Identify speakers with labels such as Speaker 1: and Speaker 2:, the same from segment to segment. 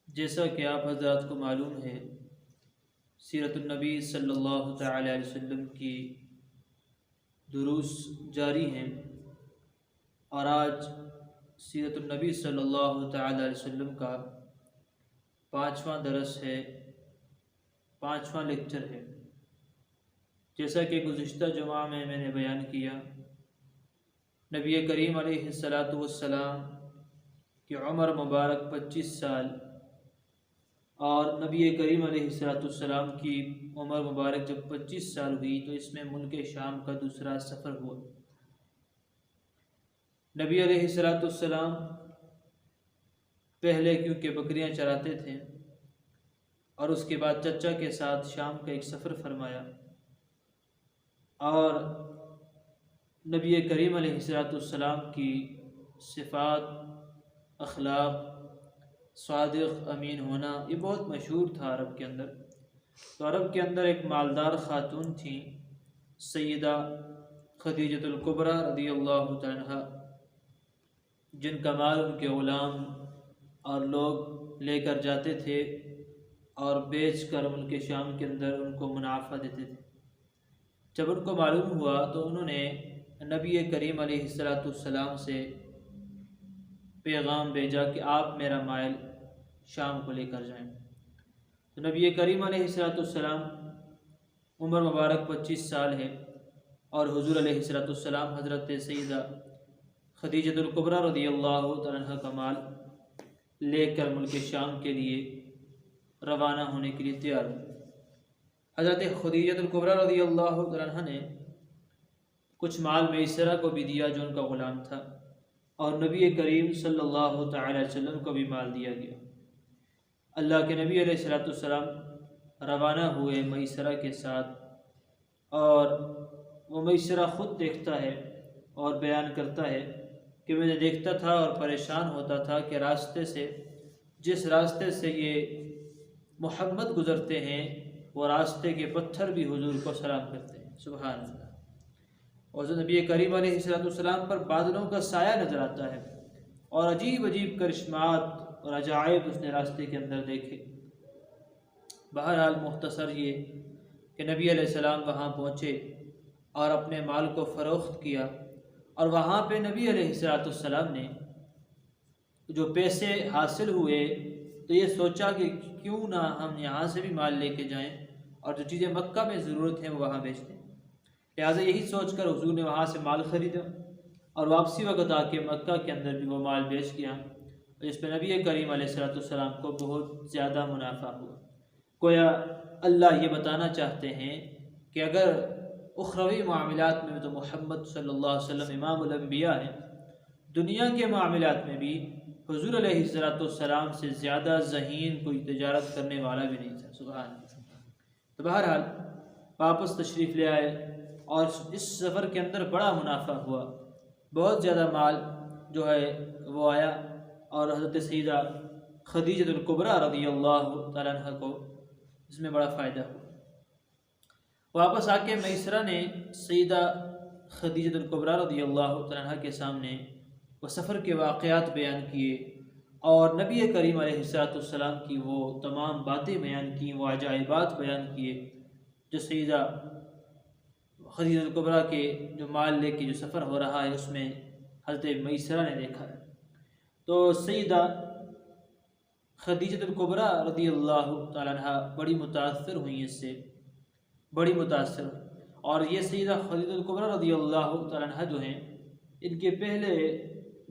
Speaker 1: جیسا کہ آپ حضرات کو معلوم ہے، سیرت النبی صلی اللہ تعالی علیہ وسلم کی دروس جاری ہیں، اور آج سیرت النبی صلی اللہ تعالی علیہ وسلم کا 5واں درس ہے، 5واں لیکچر ہے۔ جیسا کہ گزشتہ جمعہ میں نے بیان کیا، نبی کریم علیہ السلام کی عمر مبارک 25 سال، اور نبی کریم علیہ السلام کی عمر مبارک جب 25 سال ہوئی تو اس میں ملک شام کا دوسرا سفر ہوا۔ نبی علیہ السلام پہلے کیونکہ بکریاں چراتے تھے، اور اس کے بعد چچا کے ساتھ شام کا ایک سفر فرمایا، اور نبی کریم علیہ السلام کی صفات، اخلاق، صادق امین ہونا یہ بہت مشہور تھا عرب کے اندر۔ تو عرب کے اندر ایک مالدار خاتون تھیں، سیدہ خدیجۃ الکبریٰ رضی اللہ تعالی عنہا، جن کا مال ان کے غلام اور لوگ لے کر جاتے تھے اور بیچ کر ملک شام کے اندر ان کو منافع دیتے تھے۔ جب ان کو معلوم ہوا تو انہوں نے نبی کریم علیہ السلام سے پیغام بھیجا کہ آپ میرا مال شام کو لے کر جائیں۔ تو نبی کریم علیہ السلام عمر مبارک 25 سال ہے، اور حضور علیہ السلام حضرت سیدہ خدیجۃ الکبریٰ رضی اللہ تعالیٰ عنہ کا مال لے کر ملک شام کے لیے روانہ ہونے کے لیے تیار ہوئے۔ حضرت خدیجۃ الکبریٰ رضی اللہ تعالیٰ عنہ نے کچھ مال میسرہ کو بھی دیا جو ان کا غلام تھا، اور نبی کریم صلی اللہ تعالی علیہ وسلم کو بھی مال دیا گیا۔ اللہ کے نبی علیہ السلام روانہ ہوئے میسرہ کے ساتھ، اور وہ میسرہ خود دیکھتا ہے اور بیان کرتا ہے کہ میں دیکھتا تھا اور پریشان ہوتا تھا کہ راستے سے، جس راستے سے یہ محمد گزرتے ہیں وہ راستے کے پتھر بھی حضور کو سلام کرتے ہیں۔ سبحان اللہ۔ اور نبی کریم علیہ السلام پر بادلوں کا سایہ نظر آتا ہے، اور عجیب عجیب کرشمات اور عجائب اس نے راستے کے اندر دیکھے۔ بہرحال مختصر یہ کہ نبی علیہ السلام وہاں پہنچے اور اپنے مال کو فروخت کیا، اور وہاں پہ نبی علیہ السلام نے جو پیسے حاصل ہوئے تو یہ سوچا کہ کیوں نہ ہم یہاں سے بھی مال لے کے جائیں، اور جو چیزیں مکہ میں ضرورت ہیں وہ وہاں بیچ دیں۔ لہٰذا یہی سوچ کر حضور نے وہاں سے مال خریدا، اور واپسی وقت آ کے مکہ کے اندر بھی وہ مال بیچ گیا، جس پہ نبی کریم علیہ السلام کو بہت زیادہ منافع ہوا۔ گویا اللہ یہ بتانا چاہتے ہیں کہ اگر اخروی معاملات میں تو محمد صلی اللہ علیہ وسلم امام الانبیاء ہیں، دنیا کے معاملات میں بھی حضور علیہ السلام سے زیادہ ذہین کوئی تجارت کرنے والا بھی نہیں تھا۔ سبحان اللہ۔ تو بہرحال واپس تشریف لے آئے، اور اس سفر کے اندر بڑا منافع ہوا، بہت زیادہ مال جو ہے وہ آیا، اور حضرت سیدہ خدیجۃ الکبریٰ رضی اللہ تعالیٰ عنہ کو اس میں بڑا فائدہ ہوا۔ واپس آ کے میسرہ نے سیدہ خدیجۃ الکبریٰ رضی اللہ تعالیٰ عنہ کے سامنے وہ سفر کے واقعات بیان کیے، اور نبی کریم علیہ السلام کی وہ تمام باتیں بیان کیں، وہ عجائبات بیان کیے جو سیدہ خدیجۃ الکبریٰ کے جو مال لے کے جو سفر ہو رہا ہے اس میں حضرت میسرہ نے دیکھا ہے۔ تو سیدہ خدیجۃ الکبریٰ رضی اللہ تعالیٰ عنہ بڑی متاثر ہوئیں، اس سے بڑی متاثر ہوئی، اور یہ سیدہ خدیجۃ الکبریٰ رضی اللہ تعالیٰ عنہ جو ہیں ان کے پہلے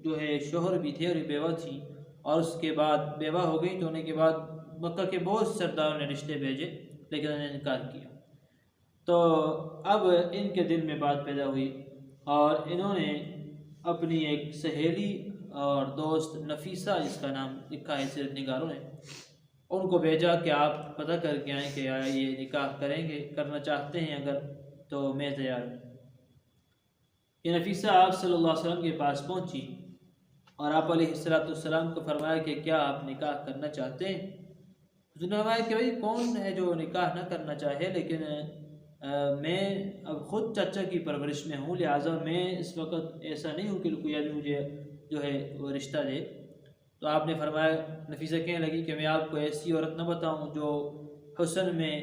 Speaker 1: جو ہے شوہر بھی تھے اور بیوہ تھیں، اور اس کے بعد بیوہ ہو گئی تو ہونے کے بعد مکہ کے بہت سرداروں نے رشتے بھیجے لیکن انہوں نے انکار کیا۔ تو اب ان کے دل میں بات پیدا ہوئی، اور انہوں نے اپنی ایک سہیلی اور دوست نفیسہ، جس کا نام لکھا ہے سیرت نگاروں نے، ان کو بھیجا کہ آپ پتہ کر کے آئیں کہ یہ نکاح کریں گے، کرنا چاہتے ہیں اگر تو میں تیار ہوں۔ یہ نفیسہ آپ صلی اللہ علیہ وسلم کے پاس پہنچی، اور آپ علیہ السلام کو فرمایا کہ کیا آپ نکاح کرنا چاہتے ہیں؟ حضور نے فرمایا کہ بھائی کون ہے جو نکاح نہ کرنا چاہے، لیکن میں اب خود چچا کی پرورش میں ہوں، لہٰذا میں اس وقت ایسا نہیں ہوں کہ کوئی ابھی مجھے جو ہے وہ رشتہ دے۔ تو آپ نے فرمایا، نفیسہ کہنے لگی کہ میں آپ کو ایسی عورت نہ بتاؤں جو حسن میں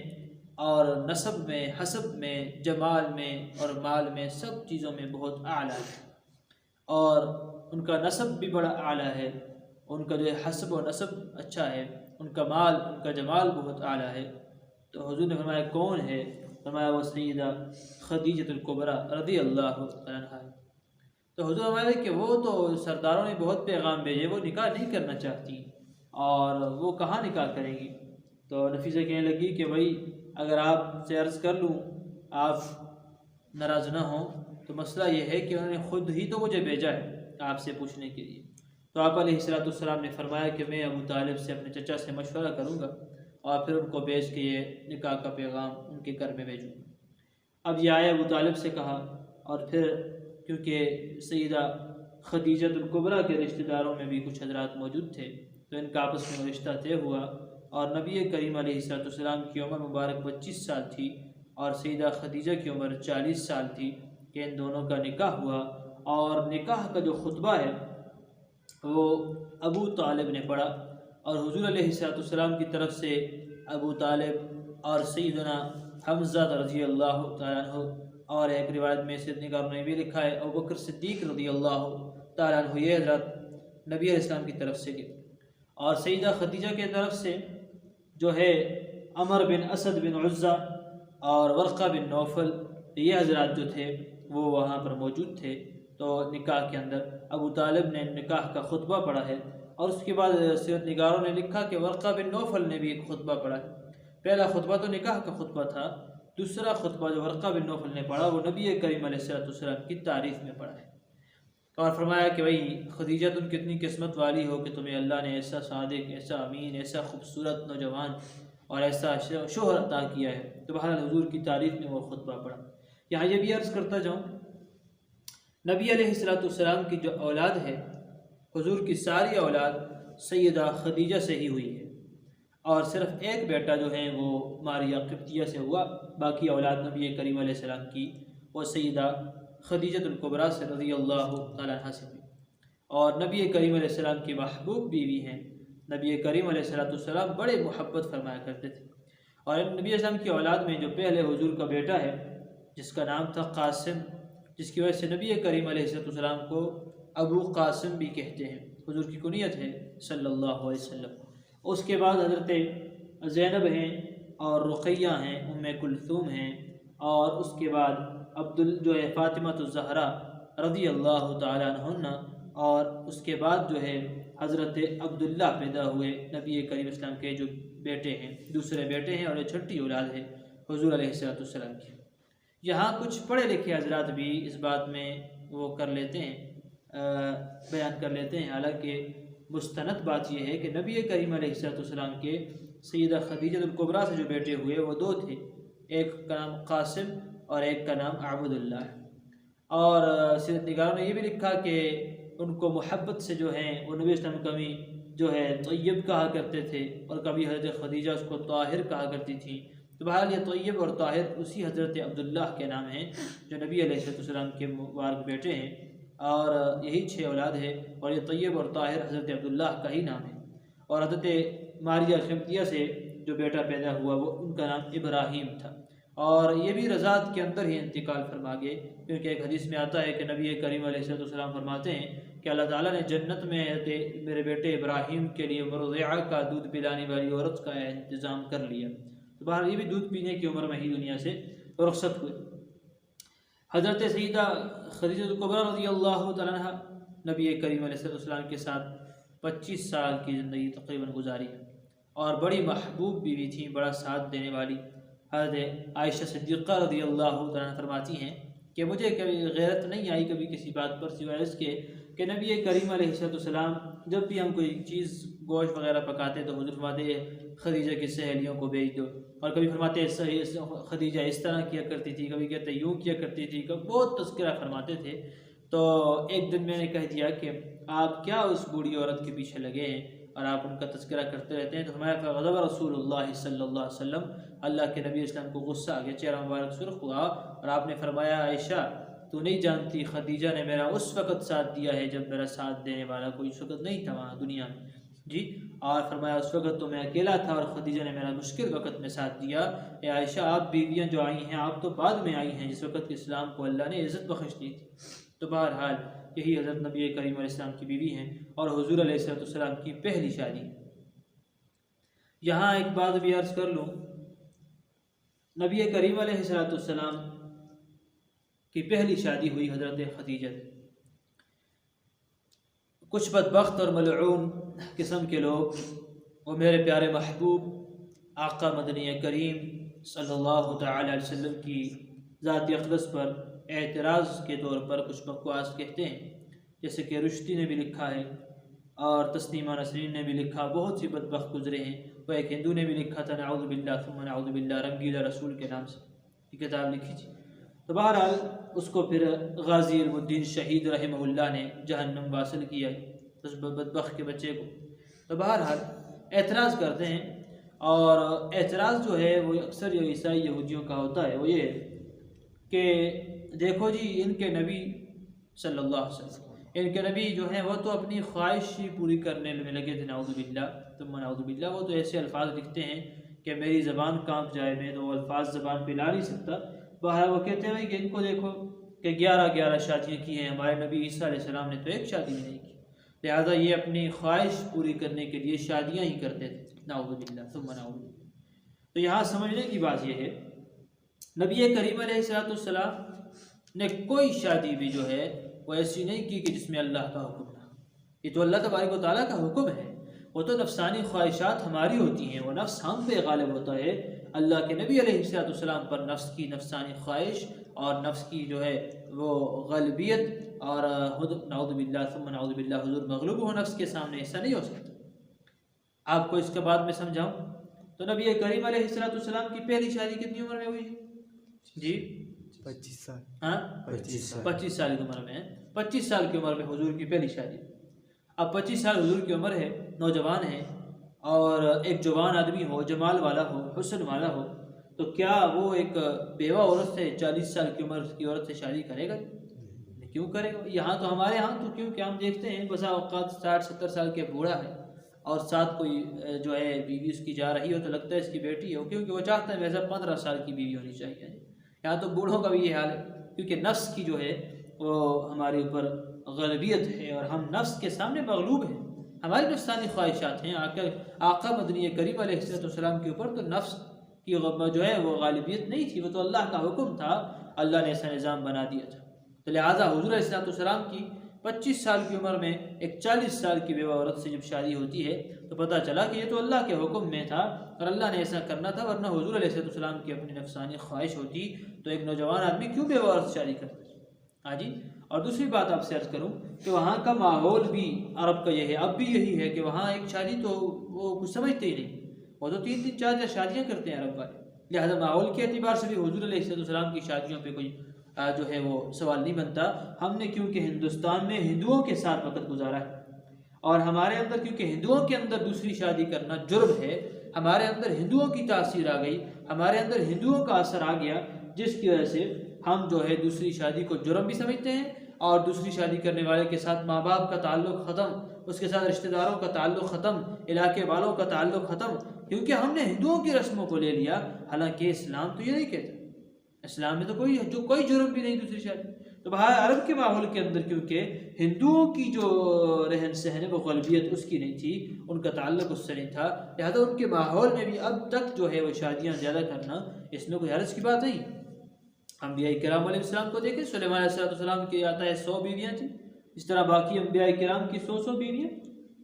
Speaker 1: اور نسب میں، حسب میں، جمال میں اور مال میں، سب چیزوں میں بہت اعلیٰ ہے، اور ان کا نسب بھی بڑا اعلیٰ ہے، ان کا جو ہے حسب و نسب اچھا ہے، ان کا مال، ان کا جمال بہت اعلیٰ ہے۔ تو حضور نے فرمایا کون ہے؟ فرمایا وہ سیدہ خدیجۃ الکبریٰ رضی اللہ عنہا ہے۔ تو حضور فرمایا کہ وہ تو سرداروں نے بہت پیغام بھیجے، وہ نکاح نہیں کرنا چاہتی، اور وہ کہاں نکاح کریں گی؟ تو نفیسہ کہنے لگی کہ بھائی اگر آپ سے عرض کر لوں، آپ ناراض نہ ہوں، تو مسئلہ یہ ہے کہ انہوں نے خود ہی تو مجھے بھیجا ہے آپ سے پوچھنے کے لیے۔ تو آپ علیہ السلام نے فرمایا کہ میں ابو طالب سے، اپنے چچا سے مشورہ کروں گا، اور پھر ان کو بھیج کے یہ نکاح کا پیغام ان کے گھر میں بھیجوں گا۔ اب یہ آئے ابو طالب سے کہا، اور پھر کیونکہ سیدہ خدیجۃ الکبریٰ کے رشتہ داروں میں بھی کچھ حضرات موجود تھے، تو ان کا آپس میں رشتہ طے ہوا، اور نبی کریم علیہ السلام کی عمر مبارک 25 سال تھی، اور سیدہ خدیجہ کی عمر 40 سال تھی کہ ان دونوں کا نکاح ہوا۔ اور نکاح کا جو خطبہ ہے وہ ابو طالب نے پڑھا، اور حضور علیہ السلام کی طرف سے ابو طالب اور سیدنا حمزہ رضی اللہ تعالیٰ عنہ، اور ایک روایت میں سیدنگاروں نے بھی لکھا ہے ابو بکر صدیق رضی اللہ تعالیٰ عنہ، یہ حضرت نبی علیہ السلام کی طرف سے گئے۔ اور سیدہ خدیجہ کی طرف سے جو ہے عمر بن اسد بن عزہ اور ورقہ بن نوفل، یہ حضرات جو تھے وہ وہاں پر موجود تھے۔ تو نکاح کے اندر ابو طالب نے نکاح کا خطبہ پڑھا ہے، اور اس کے بعد سیرت نگاروں نے لکھا کہ ورقہ بن نوفل نے بھی ایک خطبہ پڑھا ہے۔ پہلا خطبہ تو نکاح کا خطبہ تھا، دوسرا خطبہ جو ورقہ بن نوفل نے پڑھا وہ نبی کریم علیہ السلام کی تعریف میں پڑھا ہے، اور فرمایا کہ بھئی خدیجہ تم کتنی قسمت والی ہو کہ تمہیں اللہ نے ایسا صادق، ایسا امین، ایسا خوبصورت نوجوان اور ایسا شوہر عطا کیا ہے۔ تو بہرحال حضور کی تعریف میں وہ خطبہ پڑھا۔ یہاں یہ بھی عرض کرتا جاؤں، نبی علیہ السلام کی جو اولاد ہے، حضور کی ساری اولاد سیدہ خدیجہ سے ہی ہوئی ہے، اور صرف ایک بیٹا جو ہے وہ ماریہ قبطیہ سے ہوا، باقی اولاد نبی کریم علیہ السلام کی وہ سیدہ خدیجۃ الکبریٰ سے رضی اللہ تعالیٰ عنہ سے ہوئی، اور نبی کریم علیہ السلام کی محبوب بیوی ہیں۔ نبی کریم علیہ السلام بڑے محبت فرمایا کرتے تھے، اور نبی علیہ السلام کی اولاد میں جو پہلے حضور کا بیٹا ہے جس کا نام تھا قاسم، جس کی وجہ سے نبی کریم علیہ السلام کو ابو قاسم بھی کہتے ہیں، حضور کی کنیت ہے صلی اللہ علیہ وسلم۔ اس کے بعد حضرت زینب ہیں، اور رقیہ ہیں، ام کلثوم ہیں، اور اس کے بعد جو ہے فاطمہ الزہرا رضی اللہ تعالیٰ عنہ، اور اس کے بعد جو ہے حضرت عبداللہ پیدا ہوئے نبی کریم اسلام کے جو بیٹے ہیں، دوسرے بیٹے ہیں، اور یہ چھٹی اولاد ہے حضور علیہ السلام کی۔ یہاں کچھ پڑھے لکھے حضرات بھی اس بات میں وہ کر لیتے ہیں، بیان کر لیتے ہیں، حالانکہ مستند بات یہ ہے کہ نبی کریم علیہ السلام کے سیدہ خدیجۃ الکبریٰ سے جو بیٹے ہوئے وہ دو تھے، ایک کا نام قاسم اور ایک کا نام عبداللہ ہے۔ اور سیرت نگاروں نے یہ بھی لکھا کہ ان کو محبت سے جو ہیں وہ نبی اسلام کبھی جو ہے طیب کہا کرتے تھے، اور کبھی حضرت خدیجہ اس کو طاہر کہا کرتی تھیں۔ تو بہرحال یہ طیب اور طاہر اسی حضرت عبداللہ کے نام ہیں جو نبی علیہ السلام کے مبارک بیٹے ہیں، اور یہی 6 اولاد ہے، اور یہ طیب اور طاہر حضرت عبداللہ کا ہی نام ہے۔ اور حضرت ماریہ قبطیہ سے جو بیٹا پیدا ہوا وہ ان کا نام ابراہیم تھا، اور یہ بھی رضاعت کے اندر ہی انتقال فرما گئے، کیونکہ ایک حدیث میں آتا ہے کہ نبی کریم علیہ السلام فرماتے ہیں کہ اللہ تعالیٰ نے جنت میں میرے بیٹے ابراہیم کے لیے مرضعہ کا دودھ پلانے والی عورت کا انتظام کر لیا۔ تو بہرحال یہ بھی دودھ پینے کی عمر میں ہی دنیا سے رخصت ہوئے۔ حضرت سیدہ خدیجۃ الکبریٰ رضی اللہ تعالیٰ عنہ نبی کریم علیہ السلام کے ساتھ 25 سال کی زندگی تقریباً گزاری ہے، اور بڑی محبوب بیوی تھیں، بڑا ساتھ دینے والی۔ حضرت عائشہ صدیقہ رضی اللہ تعالیٰ عنہ فرماتی ہیں کہ مجھے کبھی غیرت نہیں آئی کبھی کسی بات پر، سوائے اس کے کہ نبی کریم علیہ السلام جب بھی ہم کوئی چیز گوشت وغیرہ پکاتے تو حضور فرماتے خدیجہ کی سہیلیوں کو بھیج دو، اور کبھی فرماتے خدیجہ اس طرح کیا کرتی تھی، کبھی کہتے یوں کیا کرتی تھی، کبھی بہت تذکرہ فرماتے تھے۔ تو ایک دن میں نے کہہ دیا کہ آپ کیا اس بوڑھی عورت کے پیچھے لگے ہیں اور آپ ان کا تذکرہ کرتے رہتے ہیں؟ تو ہمارا غضب رسول اللہ صلی اللہ علیہ وسلم، اللہ کے نبی اسلام کو غصہ آ گیا، چہرہ مبارک سرخ ہوا، اور آپ نے فرمایا عائشہ تو نہیں جانتی خدیجہ نے میرا اس وقت ساتھ دیا ہے جب میرا ساتھ دینے والا کوئی اس وقت نہیں تھا وہاں دنیا میں جی. اور فرمایا اس وقت تو میں اکیلا تھا اور خدیجہ نے میرا مشکل وقت میں ساتھ دیا. اے عائشہ آپ بیویاں جو آئی ہیں آپ تو بعد میں آئی ہیں جس وقت اسلام کو اللہ نے عزت بخش دی تھی. تو بہرحال یہی حضرت نبی کریم علیہ السلام کی بیوی ہیں اور حضور علیہ السلام کی پہلی شادی. یہاں ایک بات بھی عرض کر لوں، نبی کریم علیہ السلام کی پہلی شادی ہوئی حضرت خدیجہ. کچھ بدبخت اور ملعون قسم کے لوگ وہ میرے پیارے محبوب آقا مدنی کریم صلی اللہ تعالی علیہ وسلم کی ذات اقدس پر اعتراض کے طور پر کچھ بکواس کہتے ہیں، جیسے کہ رشدی نے بھی لکھا ہے اور تسلیمہ نسرین نے بھی لکھا، بہت سی بدبخت گزرے ہیں. وہ ایک ہندو نے بھی لکھا تھا نعوذ باللہ ثم نعوذ باللہ، رنگیلا رسول کے نام سے یہ کتاب لکھی تھی. تو بہرحال اس کو پھر غازی علم الدین شہید رحمہ اللہ نے جہنم واصل کیا اس بدبخت کے بچے کو. تو بہرحال اعتراض کرتے ہیں، اور اعتراض جو ہے وہ اکثر یہ عیسائی یہودیوں کا ہوتا ہے. وہ یہ ہے کہ دیکھو جی ان کے نبی صلی اللہ علیہ وسلم، ان کے نبی جو ہیں وہ تو اپنی خواہش ہی پوری کرنے میں لگے تھے، نعوذ باللہ ثم نعوذ باللہ. وہ تو ایسے الفاظ لکھتے ہیں کہ میری زبان کانپ جائے، میں تو وہ الفاظ زبان پہ لا نہیں سکتا. باہر وہ کہتے ہیں کہ ان کو دیکھو کہ 11 شادیاں کی ہیں، ہمارے نبی عیسیٰ علیہ السلام نے تو ایک شادی بھی نہیں کی، لہذا یہ اپنی خواہش پوری کرنے کے لیے شادیاں ہی کرتے تھے، نعوذ باللہ ثم نعوذ باللہ. تو یہاں سمجھنے کی بات یہ ہے نبی کریم علیہ السلام نے کوئی شادی بھی جو ہے وہ ایسی نہیں کی کہ جس میں اللہ کا حکم تھا. یہ تو اللہ تبارک و تعالیٰ کا حکم ہے. وہ تو نفسانی خواہشات ہماری ہوتی ہیں، وہ نفس ہم پہ غالب ہوتا ہے. اللہ کے نبی علیہ السلام پر نفس کی نفسانی خواہش اور نفس کی جو ہے وہ غالبیت اور نعوذ باللہ ثم نعوذ باللہ حضور مغلوب ہو نفس کے سامنے، ایسا نہیں ہو سکتا. آپ کو اس کے بعد میں سمجھاؤں تو نبی کریم علیہ السلام کی پہلی شادی کتنی عمر میں ہوئی جی؟
Speaker 2: 25 سال.
Speaker 1: ہاں 25 سال کی عمر میں. 25 سال کی عمر میں حضور کی پہلی شادی. اب 25 سال حضور کی عمر ہے، نوجوان ہے، اور ایک جوان آدمی ہو، جمال والا ہو، حسن والا ہو، تو کیا وہ ایک بیوہ عورت سے 40 سال کی عمر کی عورت سے شادی کرے گا؟ کیوں کرے گا؟ یہاں تو ہمارے ہاں تو کیونکہ ہم دیکھتے ہیں بسا اوقات 60-70 سال کے بوڑھا ہے اور ساتھ کوئی جو ہے بیوی اس کی جا رہی ہو تو لگتا ہے اس کی بیٹی ہو، کیونکہ وہ چاہتا ہے ویسا 15 سال کی بیوی ہونی چاہیے. یہاں تو بوڑھوں کا بھی یہ حال ہے، کیونکہ نفس کی جو ہے وہ ہمارے اوپر غلبیت ہے اور ہم نفس کے سامنے مغلوب ہیں. ہماری نفسانی خواہشات ہیں. آقا مدنی کریم علیہ السلام کے اوپر تو نفس کی جو ہے وہ غالبیت نہیں تھی، وہ تو اللہ کا حکم تھا، اللہ نے ایسا نظام بنا دیا تھا. تو لہٰذا حضور علیہ السلام کی 25 سال کی عمر میں ایک 40 سال کی بیوہ عورت سے جب شادی ہوتی ہے تو پتہ چلا کہ یہ تو اللہ کے حکم میں تھا اور اللہ نے ایسا کرنا تھا، ورنہ حضور علیہ السلام کی اپنی نفسانی خواہش ہوتی تو ایک نوجوان آدمی کیوں بیوہ عورت سے شادی کرتا؟ ہاں جی. اور دوسری بات آپ سے عرض کروں کہ وہاں کا ماحول بھی عرب کا یہ ہے، اب بھی یہی ہے کہ وہاں ایک شادی تو وہ کچھ سمجھتے ہی نہیں، وہ تو 3-3 4 شادیاں کرتے ہیں عرب والے. لہٰذا ماحول کے اعتبار سے بھی حضور علیہ السلام کی شادیوں پہ کوئی جو ہے وہ سوال نہیں بنتا. ہم نے کیونکہ ہندوستان میں ہندوؤں کے ساتھ وقت گزارا ہے اور ہمارے اندر کیونکہ ہندوؤں کے اندر دوسری شادی کرنا جرم ہے، ہمارے اندر ہندوؤں کی تاثیر آ گئی، ہمارے اندر ہندوؤں کا اثر آ گیا، جس کی وجہ سے ہم جو ہے دوسری شادی کو جرم بھی سمجھتے ہیں اور دوسری شادی کرنے والے کے ساتھ ماں باپ کا تعلق ختم، اس کے ساتھ رشتہ داروں کا تعلق ختم، علاقے والوں کا تعلق ختم، کیونکہ ہم نے ہندوؤں کی رسموں کو لے لیا. حالانکہ اسلام تو یہ نہیں کہتا، اسلام میں تو کوئی جرم بھی نہیں دوسری شادی. تو باہر عرب کے ماحول کے اندر کیونکہ ہندوؤں کی جو رہن سہن ہے وہ غلبیت اس کی نہیں تھی، ان کا تعلق اس سے نہیں تھا، لہذا ان کے ماحول میں بھی اب تک جو ہے وہ شادیاں زیادہ کرنا اس میں کوئی حرج کی بات نہیں. انبیاء کرام علیہ السلام کو دیکھیں، سلیمان علیہ السلام کی آتا ہے 100 بیویاں تھیں، اس طرح باقی انبیاء کرام کی 100 بیویاں،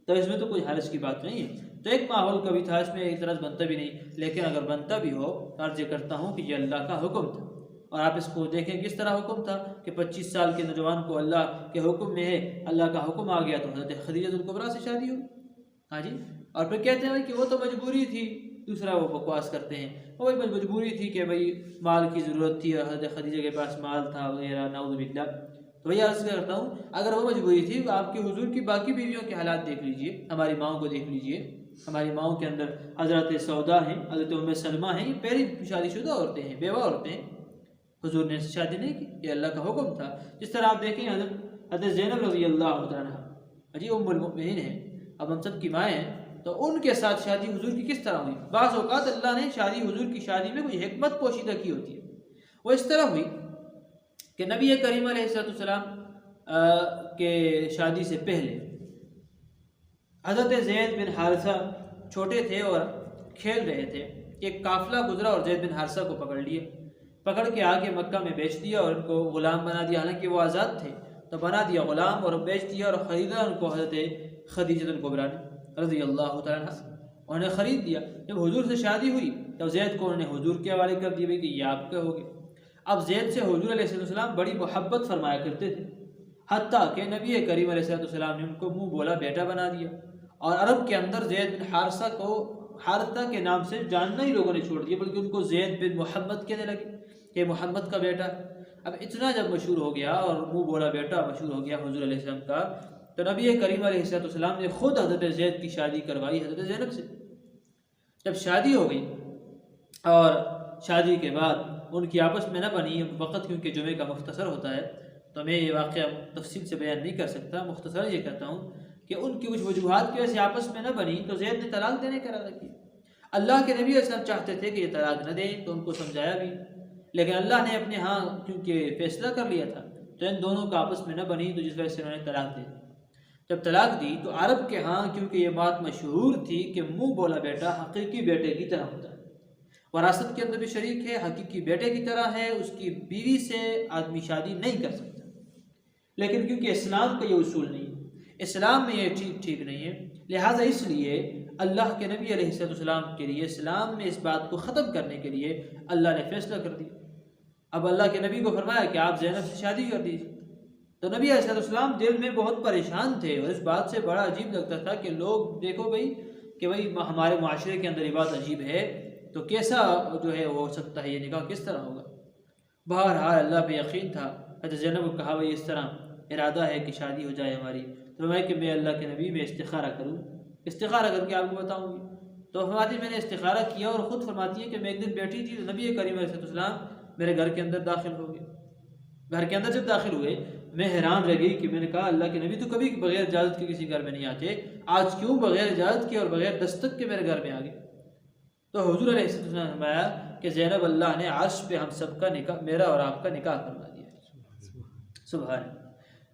Speaker 1: تو اس میں تو کوئی حرج کی بات نہیں ہے. تو ایک ماحول کا بھی تھا، اس میں اعتراض بنتا بھی نہیں. لیکن اگر بنتا بھی ہو تو عرض کرتا ہوں کہ یہ اللہ کا حکم تھا، اور آپ اس کو دیکھیں کس طرح حکم تھا کہ 25 سال کے نوجوان کو اللہ کے حکم میں ہے، اللہ کا حکم آ گیا تو حضرت خدیجہ الکبریٰ سے شادی ہو. ہاں جی. اور پھر کہتے ہیں کہ وہ تو مجبوری تھی. دوسرا وہ بکواس کرتے ہیں، وہ مجبوری تھی کہ بھئی مال کی ضرورت تھی اور حضرت خدیجہ کے پاس مال تھا وغیرہ، نعوذ باللہ. تو وہی عرض کرتا ہوں اگر وہ مجبوری تھی تو آپ کے حضور کی باقی بیویوں کے حالات دیکھ لیجئے، ہماری ماؤں کو دیکھ لیجئے. ہماری ماؤں کے اندر حضرت سودا ہیں، حضرت ام سلمہ ہیں، یہ پہلی شادی شدہ عورتیں ہیں، بیوہ عورتیں ہیں. حضور نے شادی نہیں کی، یہ اللہ کا حکم تھا۔ جس طرح آپ دیکھیں حضرت زینب رضی اللہ عنہ جی ام المؤمنین ہیں، اب ہم سب کی مائیں ہیں، تو ان کے ساتھ شادی حضور کی کس طرح ہوئی؟ بعض اوقات اللہ نے شادی حضور کی شادی میں کوئی حکمت پوشیدہ کی ہوتی ہے، وہ اس طرح ہوئی کہ نبی کریم علیہ السلام کے شادی سے پہلے حضرت زید بن حارثہ چھوٹے تھے اور کھیل رہے تھے، ایک قافلہ گزرا اور زید بن حارثہ کو پکڑ لیا، پکڑ کے آگے مکہ میں بیچ دیا اور ان کو غلام بنا دیا، حالانکہ وہ آزاد تھے تو بنا دیا غلام اور بیچ دیا اور خریدا ان کو حضرت خدیجہ الکبریٰ رضی اللہ تعالیٰ عنہ، انہوں نے خرید دیا۔ جب حضور سے شادی ہوئی تو زید کو انہوں نے حضور کے حوالے کر دیا کہ یہ آپ کے ہوگے۔ اب زید سے حضور علیہ السلام بڑی محبت فرمایا کرتے تھے، حتیٰ کہ نبی کریم علیہ السلام نے ان کو منہ بولا بیٹا بنا دیا، اور عرب کے اندر زید بن حارثہ کو حارثہ کے نام سے جاننا ہی لوگوں نے چھوڑ دیا، بلکہ ان کو زید بن محمد کہنے لگے کہ محمد کا بیٹا۔ اب اتنا جب مشہور ہو گیا اور منہ بولا بیٹا مشہور ہو گیا حضور علیہ السلام کا، تو نبی کریم علیہ السلام نے خود حضرت زید کی شادی کروائی حضرت زینب سے۔ جب شادی ہو گئی اور شادی کے بعد ان کی آپس میں نہ بنی، وقت کیونکہ جمعے کا مختصر ہوتا ہے تو میں یہ واقعہ تفصیل سے بیان نہیں کر سکتا، مختصر یہ کہتا ہوں کہ ان کی کچھ وجوہات کی وجہ سے آپس میں نہ بنی تو زید نے طلاق دینے کا ارادہ کیا۔ اللہ کے نبی علیہ السلام چاہتے تھے کہ یہ طلاق نہ دیں تو ان کو سمجھایا بھی، لیکن اللہ نے اپنے ہاں کیونکہ فیصلہ کر لیا تھا تو ان دونوں کا آپس میں نہ بنی، تو جس وجہ سے انہوں نے طلاق دی۔ جب طلاق دی تو عرب کے ہاں کیونکہ یہ بات مشہور تھی کہ منہ بولا بیٹا حقیقی بیٹے کی طرح ہوتا ہے، وراثت کے اندر بھی شریک ہے، حقیقی بیٹے کی طرح ہے، اس کی بیوی سے آدمی شادی نہیں کر سکتا، لیکن کیونکہ اسلام کا یہ اصول نہیں ہے، اسلام میں یہ ٹھیک نہیں ہے، لہٰذا اس لیے اللہ کے نبی علیہ السلام کے لیے اسلام میں اس بات کو ختم کرنے کے لیے اللہ نے فیصلہ کر دیا۔ اب اللہ کے نبی کو فرمایا کہ آپ زینب سے شادی کر دیجیے، تو نبی علیہ السلام دل میں بہت پریشان تھے اور اس بات سے بڑا عجیب لگتا تھا کہ لوگ دیکھو کہ ہمارے معاشرے کے اندر یہ بات عجیب ہے تو کیسا جو ہے ہو سکتا ہے، یہ نکاح کس طرح ہوگا۔ بہرحال اللہ پہ یقین تھا، حضرت زینب کو کہا بھائی اس طرح ارادہ ہے کہ شادی ہو جائے ہماری، تو میں کہ میں اللہ کے نبی میں استخارہ کروں، استخارہ کر کے آپ کو بتاؤں گی۔ تو فرماتی میں نے استخارہ کیا اور خود فرماتی ہے کہ میں ایک دن بیٹھی تھی تو نبی کریم علیہ السلام میرے گھر کے اندر داخل ہو گئے۔ گھر کے اندر جب داخل ہوئے میں حیران رہ گئی کہ میں نے کہا اللہ کے نبی تو کبھی بغیر اجازت کے کسی گھر میں نہیں آتے، آج کیوں بغیر اجازت کے اور بغیر دستک کے میرے گھر میں آ گئے؟ تو حضور علیہ السلام نے فرمایا کہ زینب اللہ نے عرش پہ ہم سب کا نکاح، میرا اور آپ کا نکاح کروا دیا۔ سبحان۔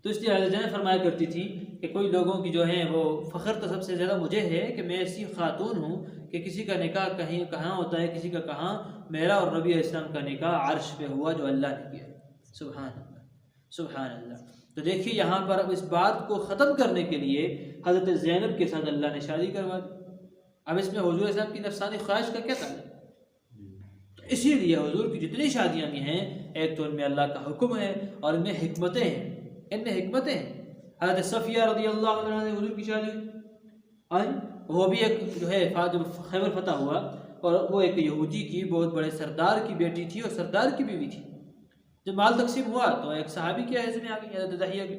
Speaker 1: تو اس لیے حضرت زینب فرمایا کرتی تھی کہ کوئی لوگوں کی جو ہیں وہ فخر تو سب سے زیادہ مجھے ہے کہ میں ایسی خاتون ہوں کہ کسی کا نکاح کہیں کہاں ہوتا ہے، کسی کا کہاں، میرا اور نبی علیہ السلام کا نکاح عرش پہ ہوا جو اللہ نے کیا۔ سبحان اللہ، سبحان اللہ۔ تو دیکھیے یہاں پر اب اس بات کو ختم کرنے کے لیے حضرت زینب کے ساتھ اللہ نے شادی کروا دی۔ اب اس میں حضور علیہ السلام کی نفسانی خواہش کا کیا تعلق؟ اسی لیے حضور کی جتنی شادیاں بھی ہیں ایک تو ان میں اللہ کا حکم ہے اور ان میں حکمتیں ہیں، ان میں حکمتیں ہیں۔ حضرت صفیہ رضی اللہ عنہ نے حضور کی شادی ہوئی، وہ بھی ایک جو ہے جب خیبر فتح ہوا اور وہ ایک یہودی کی بہت بڑے سردار کی بیٹی تھی اور سردار کی بیوی تھی۔ جب مال تقسیم ہوا تو ایک صحابی کے حصے میں آ گئی حضرت دحیہ کی،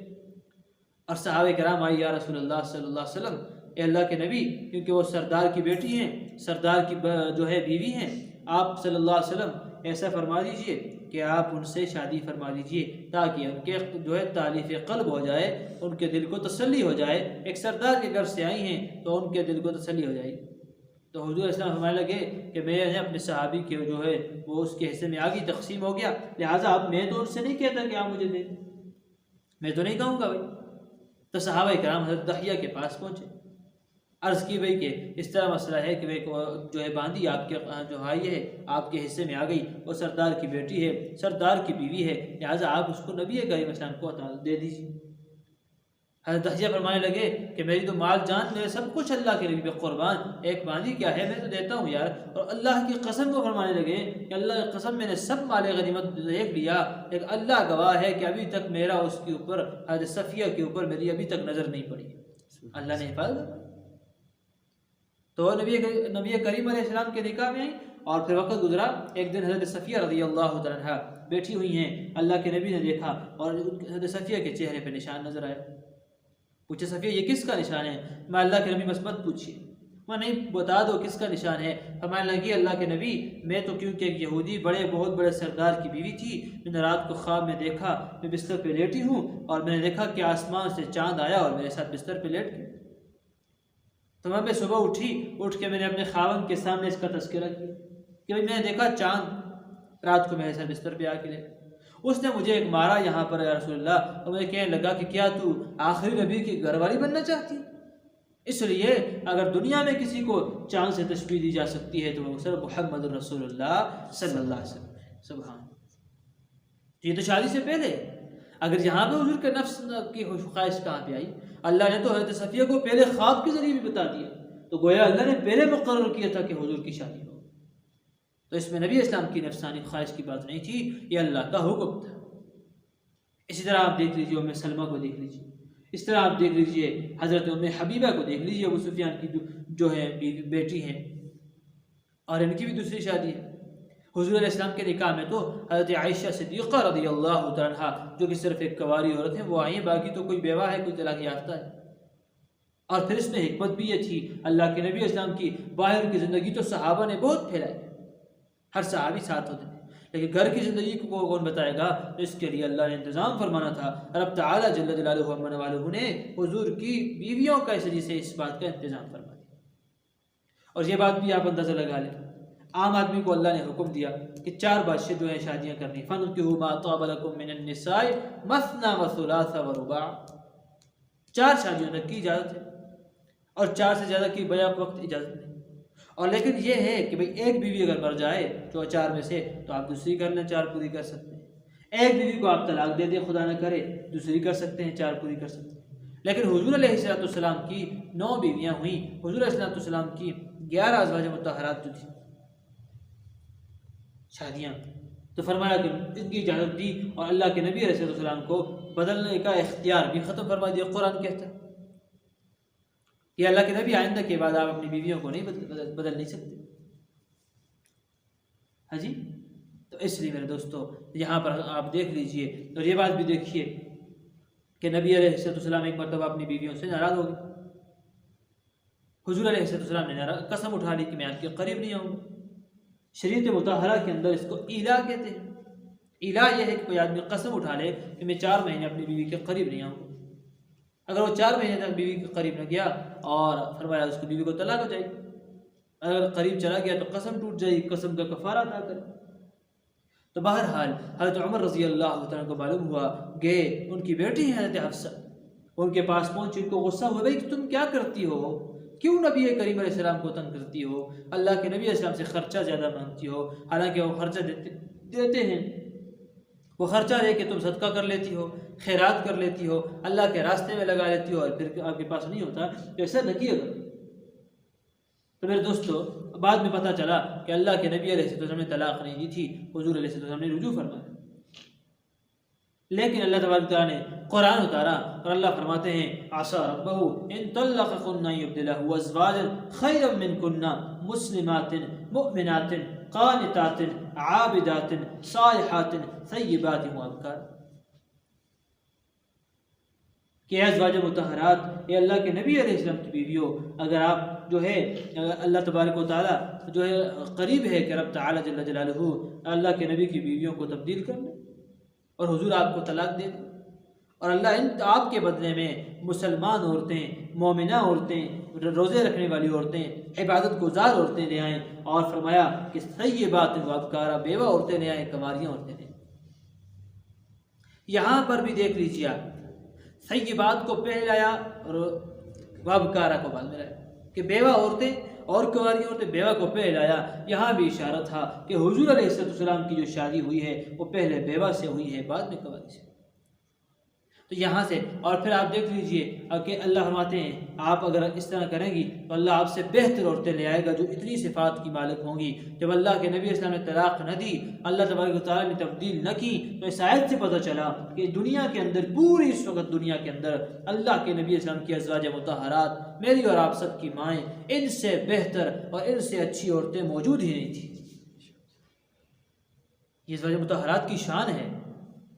Speaker 1: اور صحابہ کرام آئی یا رسول اللہ صلی اللہ علیہ وسلم، اے اللہ کے نبی کیونکہ وہ سردار کی بیٹی ہیں، سردار کی جو ہے بیوی ہیں، آپ صلی اللہ علیہ وسلم ایسا فرما دیجئے کہ آپ ان سے شادی فرما دیجئے تاکہ ان کے جو ہے تالیف قلب ہو جائے، ان کے دل کو تسلی ہو جائے، ایک سردار کے گھر سے آئی ہیں تو ان کے دل کو تسلی ہو جائے۔ تو حضور علیہ السلام فرمانے لگے کہ میں اپنے صحابی کے جو ہے وہ اس کے حصے میں آگے تقسیم ہو گیا، لہٰذا اب میں تو ان سے نہیں کہتا کہ آپ مجھے دیں، میں تو نہیں کہوں گا بھائی۔ تو صحابہ کرام حضرت دحیہ کے پاس پہنچے، عرض کی بھائی کہ اس طرح مسئلہ ہے کہ جو ہے باندھی آپ کے جو بھائی ہے آپ کے حصے میں آ گئی، وہ سردار کی بیٹی ہے، سردار کی بیوی ہے، لہٰذا آپ اس کو نبی کریم اسلام کو عطا دے دیجیے۔ حضرت دحیہ فرمانے لگے کہ میری تو مال جان میرے سب کچھ اللہ کے لیے قربان، ایک باندھی کیا ہے میں تو دیتا ہوں یار۔ اور اللہ کی قسم کو فرمانے لگے کہ اللہ کی قسم میں نے سب مال غنیمت دیکھ لیا، لیکن اللہ گواہ ہے کہ ابھی تک میرا اس کے اوپر حضرت صفیہ کے اوپر میری ابھی تک نظر نہیں پڑی، اللہ نے حفاظت۔ تو نبی کریم علیہ السلام کے نکاح میں آئی اور پھر وقت گزرا، ایک دن حضرت صفیہ رضی اللہ تعالیٰ عنہا بیٹھی ہوئی ہیں، اللہ کے نبی نے دیکھا اور حضرت صفیہ کے چہرے پہ نشان نظر آیا۔ پوچھے صفیہ یہ کس کا نشان ہے؟ میں اللہ کے نبی بس مت پوچھیے، وہ نہیں بتا دو کس کا نشان ہے؟ فرمانے لگی اللہ کے نبی میں تو کیونکہ ایک یہودی بہت بڑے سردار کی بیوی تھی، میں نے رات کو خواب میں دیکھا میں بستر پہ لیٹی ہوں اور میں نے دیکھا کہ آسمان سے چاند آیا اور میرے ساتھ بستر پہ لیٹ گیا۔ تو میں صبح اٹھ کے میں نے اپنے خاوند کے سامنے اس کا تذکرہ کیا کہ بھائی میں نے دیکھا چاند رات کو میرے ساتھ بستر پہ آ کے لیٹ، اس نے مجھے ایک مارا یہاں پر یا رسول اللہ، اور مجھے کہنے لگا کہ کیا تو آخری نبی کی گھر والی بننا چاہتی؟ اس لیے اگر دنیا میں کسی کو چاند سے تشبیہ دی جا سکتی ہے تو وہ صرف محمد رسول اللہ صلی اللہ علیہ وسلم۔ سبحان، یہ تو شادی سے پہلے، اگر یہاں پہ حضور کے نفس کی خواہش کہاں پہ آئی؟ اللہ نے تو حضرت صفیہ کو پہلے خواب کے ذریعے بھی بتا دیا، تو گویا اللہ نے پہلے مقرر کیا تھا کہ حضور کی شادی ہو، تو اس میں نبی اسلام کی نفسانی خواہش کی بات نہیں تھی، یہ اللہ کا حکم تھا۔ اسی طرح آپ دیکھ لیجیے ام سلمہ کو دیکھ لیجیے، اس طرح آپ دیکھ لیجئے حضرت ام حبیبہ کو دیکھ لیجئے، ابو سفیان کی جو ہے بیٹی ہیں اور ان کی بھی دوسری شادی ہے۔ حضور علیہ السلام کے نکاح میں تو حضرت عائشہ صدیقہ رضی اللہ تعالیٰ عنہ جو کہ صرف ایک کنواری عورت ہیں وہ آئی ہیں، باقی تو کوئی بیوہ ہے، کوئی طلاق یافتہ ہے۔ اور پھر اس میں حکمت بھی یہ تھی، اللہ کے نبی اسلام کی باہر کی زندگی تو صحابہ نے بہت پھیلائی، ہر صحابی ساتھ ہوتے تھے، لیکن گھر کی زندگی کو کون بتائے گا؟ تو اس کے لیے اللہ نے انتظام فرمانا تھا، رب تعالیٰ جل جلالہ ومن والہ نے حضور کی بیویوں کا ذریعے سے اس بات کا انتظام فرما دیا۔ اور یہ بات بھی آپ اندازہ لگا لیں، عام آدمی کو اللہ نے حکم دیا کہ 4 بادشاہ جو ہیں شادیاں کرنی، فَانْكِحُوا مَا طَابَ لَكُم مِّنَ النِّسَاءِ مَثْنَىٰ وَثُلَاثَ وَرُبَاعَ، 4 شادیوں تک کی اجازت ہے، اور 4 سے زیادہ کی بیک وقت اجازت نہیں۔ اور لیکن یہ ہے کہ بھئی ایک بیوی اگر مر جائے جو 4 میں سے تو آپ دوسری کر لیں، 4 پوری کر سکتے ہیں۔ ایک بیوی کو آپ طلاق دے دیں خدا نہ کرے، دوسری کر سکتے ہیں، 4 پوری کر سکتے ہیں۔ لیکن حضور علیہ السلام کی 9 بیویاں ہوئیں، حضور علیہ السلام کی 11 ازواج مطہرات جو تھیں شادیاں، تو فرمایا کہ ان کی اجازت دی، اور اللہ کے نبی علیہ السلام کو بدلنے کا اختیار بھی ختم فرما دیا۔ قرآن کہتا ہے کہ اللہ کے نبی آئندہ کے بعد آپ اپنی بیویوں کو نہیں بدل نہیں سکتے۔ ہاں جی، تو اس لیے میرے دوستو یہاں پر آپ دیکھ لیجئے، اور یہ بات بھی دیکھیے کہ نبی علیہ السلام ایک مرتبہ اپنی بیویوں سے ناراض ہو گئے۔ حضور علیہ السلام نے قسم اٹھا لی کہ میں آپ کے قریب نہیں آؤں گا۔ شریعت مطہرہ کے اندر اس کو ایلا کہتے ہیں۔ ایلا یہ ہے کہ کوئی آدمی قسم اٹھا لے کہ میں 4 مہینے اپنی بیوی کے قریب نہیں آؤں گا۔ اگر وہ 4 مہینے تک بیوی کے قریب نہ گیا اور فرمایا اس کو بیوی کو طلاق ہو جائے گی، اگر قریب چلا گیا تو قسم ٹوٹ جائے گی، قسم کا کفارہ ادا کرے۔ تو بہرحال حضرت عمر رضی اللہ تعالیٰ کو معلوم ہوا، گئے، ان کی بیٹی ہیں حضرت حفصہ، ان کے پاس پہنچی، ان کو غصہ ہوا، بھائی تم کیا کرتی ہو، کیوں نبی کریم علیہ السلام کو تنگ کرتی ہو، اللہ کے نبی علیہ السلام سے خرچہ زیادہ مانگتی ہو، حالانکہ وہ خرچہ دیتے ہیں، وہ خرچہ دے کے تم صدقہ کر لیتی ہو، خیرات کر لیتی ہو، اللہ کے راستے میں لگا لیتی ہو، اور پھر آپ کے پاس نہیں ہوتا تو ایسا نہ کیا کرو۔ تو میرے دوستو بعد میں پتہ چلا کہ اللہ کے نبی علیہ السلام نے طلاق نہیں دی تھی، حضور علیہ السلام نے رجوع فرمایا، لیکن اللہ تبارک تعالیٰ نے قرآن اتارا اور اللہ فرماتے ہیں عَسَىٰ رَبَّهُ إِن طَلَّقَكُنَّ يُبْدِلَهُ أَزْوَاجًا خَيْرًا مِّنكُنَّ مُسْلِمَاتٍ مُؤْمِنَاتٍ قَانِتَاتٍ عَابِدَاتٍ صَالِحَاتٍ ثَيِّبَاتٍ وَأَبْكَارٍ، کہ ازواج مطہرات، یہ اللہ کے نبی علیہ السلام کی بیویوں، اگر آپ جو ہے اللہ تبارک و تعالیٰ جو ہے قریب ہے کہ رب تعالیٰ جل جلالہ اللہ کے نبی کی بیویوں کو تبدیل کر لیں اور حضور آپ کو طلاق دے دیں، اور اللہ آپ کے بدلے میں مسلمان عورتیں، مومنہ عورتیں، روزے رکھنے والی عورتیں، عبادت گزار عورتیں لے آئیں، اور فرمایا کہ طیبات و ابکارا، بیوہ عورتیں لے آئیں، کماریاں عورتیں لے آئیں۔ یہاں پر بھی دیکھ لیجیے آپ، طیبات کو پہلے لایا اور وابکارا کو بعد میں لایا، کہ بیوہ عورتیں اور کنواری عورتیں، بیوہ کو پہلے لایا۔ یہاں بھی اشارہ تھا کہ حضور علیہ السلام کی جو شادی ہوئی ہے وہ پہلے بیوہ سے ہوئی ہے، بعد میں کنواری سے۔ تو یہاں سے اور پھر آپ دیکھ لیجئے کہ اللہ فرماتے ہیں آپ اگر اس طرح کریں گی تو اللہ آپ سے بہتر عورتیں لے آئے گا جو اتنی صفات کی مالک ہوں گی۔ جب اللہ کے نبی اسلام نے طلاق نہ دی، اللہ تبارک و تعالیٰ نے تبدیل نہ کی، تو اس آیت سے پتہ چلا کہ دنیا کے اندر، پوری اس وقت دنیا کے اندر اللہ کے نبی اسلام کی ازواج مطہرات، میری اور آپ سب کی مائیں، ان سے بہتر اور ان سے اچھی عورتیں موجود ہی نہیں تھیں۔ یہ ازواج مطہرات کی شان ہے،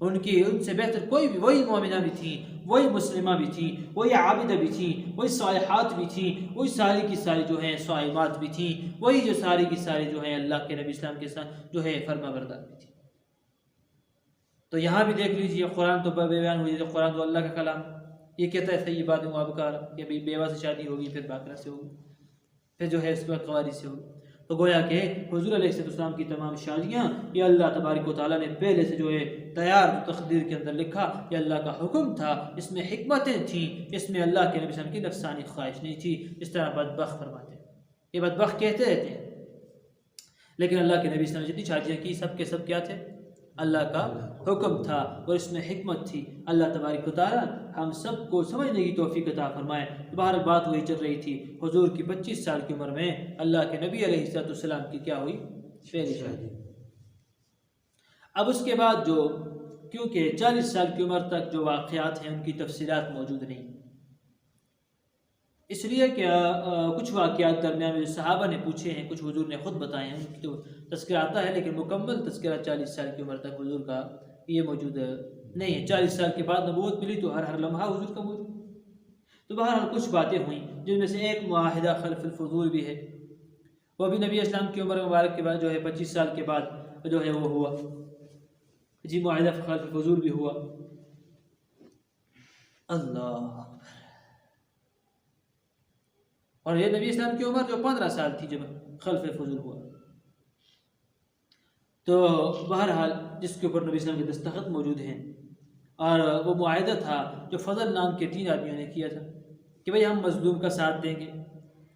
Speaker 1: ان سے بہتر کوئی بھی، وہی مومنہ بھی تھیں، وہی مسلمہ بھی تھیں، وہی عابدہ بھی تھیں، وہی صالحات بھی تھیں، وہی ساری کی ساری جو ہیں صائمات بھی تھیں، وہی جو ساری کی ساری جو ہیں اللہ کے نبی اسلام کے ساتھ جو ہے فرما بردار بھی تھیں۔ تو یہاں بھی دیکھ لیجیے، قرآن تو بیان ہوئی، قرآن تو اللہ کا کلام، یہ کہتا ہے طیبات و ابکار کہ بھئی بیوہ سے شادی ہوگی، پھر باقرہ سے ہوگی، پھر جو ہے اس کے بعد قواری سے ہوگی۔ تو گویا کہ حضور علیہ السلام کی تمام شادیاں یہ اللہ تبارک و تعالیٰ نے پہلے سے جو ہے تیار تقدیر کے اندر لکھا، یہ اللہ کا حکم تھا، اس میں حکمتیں تھیں، اس میں اللہ کے نبی صلی اللہ علیہ وسلم کی نفسانی خواہش نہیں تھی، اس طرح بدبخت فرماتے ہیں، یہ بدبخت کہتے رہتے ہیں، لیکن اللہ کے نبی صلی اللہ علیہ وسلم نے جتنی شادیاں کی سب کے سب کیا تھے؟ اللہ کا حکم تھا، اور اس میں حکمت تھی۔ اللہ تبارک و تعالیٰ ہم سب کو سمجھنے کی توفیق عطا فرمائے۔ بہر بات وہی چل رہی تھی، حضور کی 25 سال کی عمر میں اللہ کے نبی علیہ السلام کی کیا ہوئی؟ پہلی شادی۔ اب اس کے بعد جو، کیونکہ 40 سال کی عمر تک جو واقعات ہیں ان کی تفصیلات موجود نہیں، اس لیے کہ کچھ واقعات درمیان میں جو صحابہ نے پوچھے ہیں، کچھ حضور نے خود بتائے ہیں، ان کی تو تذکرہ آتا ہے، لیکن مکمل تذکرہ 40 سال کی عمر تک حضور کا یہ موجود نہیں ہے۔ 40 سال کے بعد نبوت ملی تو ہر لمحہ حضور کا موجود۔ تو بہرحال کچھ باتیں ہوئیں جن میں سے ایک معاہدہ خلف الفضول بھی ہے، وہ بھی نبی اسلام کی عمر مبارک کے بعد جو ہے 25 سال کے بعد جو ہے وہ ہوا، جی معاہدہ خلف الفضول بھی ہوا۔ اللہ، اور یہ نبی اسلام کی عمر جو 15 سال تھی جب خلف فضول ہوا۔ تو بہرحال جس کے اوپر نبی اسلام کے دستخط موجود ہیں، اور وہ معاہدہ تھا جو فضل نام کے 3 آدمیوں نے کیا تھا کہ بھئی ہم مظلوم کا ساتھ دیں گے،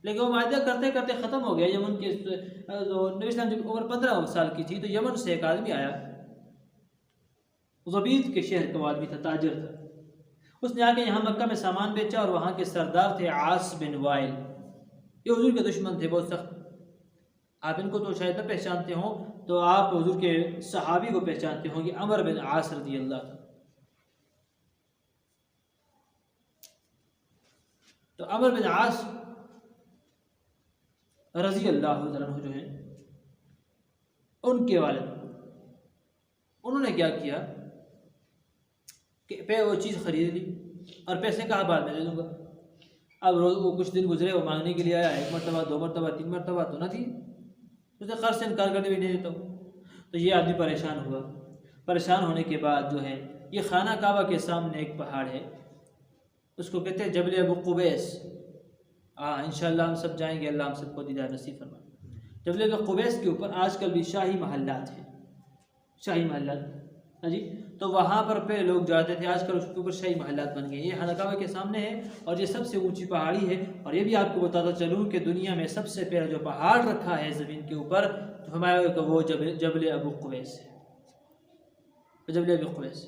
Speaker 1: لیکن وہ معاہدہ کرتے کرتے ختم ہو گیا۔ یمن کے نبی اسلام جب عمر 15 سال کی تھی تو یمن سے ایک آدمی آیا، ضبید کے شہر کا آدمی تھا، تاجر تھا، اس نے آ کے یہاں مکہ میں سامان بیچا، اور وہاں کے سردار تھے عاص بن وائل، یہ حضور کے دشمن تھے بہت سخت۔ آپ ان کو تو شاید نہ پہچانتے ہوں، تو آپ حضور کے صحابی کو پہچانتے ہوں گے، عمر بن عاص رضی اللہ عنہ۔ تو عمر بن عاص رضی اللہ عنہ جو ہیں، ان کے والد، انہوں نے کیا کیا کہ وہ چیز خرید لی، اور پیسے کہا بعد میں دے دوں گا۔ اب روز وہ کچھ دن گزرے، وہ مانگنے کے لیے آیا، 1 مرتبہ 2 مرتبہ 3 مرتبہ تو نہ تھی، اس نے قرض سے انکار کرنے بھی نہیں دیتا ہوں۔ تو یہ آدمی پریشان ہوا، پریشان ہونے کے بعد جو ہے یہ خانہ کعبہ کے سامنے ایک پہاڑ ہے، اس کو کہتے ہیں جبل ابو قبیس۔ انشاءاللہ ہم سب جائیں گے، اللہ ہم سب کو دیدار نصیب فرمائے۔ جبل ابو قبیس کے اوپر آج کل بھی شاہی محلات ہیں، شاہی محلات، ہاں جی، تو وہاں پر پہلے لوگ جاتے تھے، آج کل اس کے اوپر شاہی محلات بن گئے۔ یہ خانہ کعبہ کے سامنے ہے، اور یہ سب سے اونچی پہاڑی ہے۔ اور یہ بھی آپ کو بتاتا چلوں کہ دنیا میں سب سے پہلا جو پہاڑ رکھا ہے زمین کے اوپر، تو ہمارے وہ جبل ابو قبیس ہے، جبل ابو قبیس۔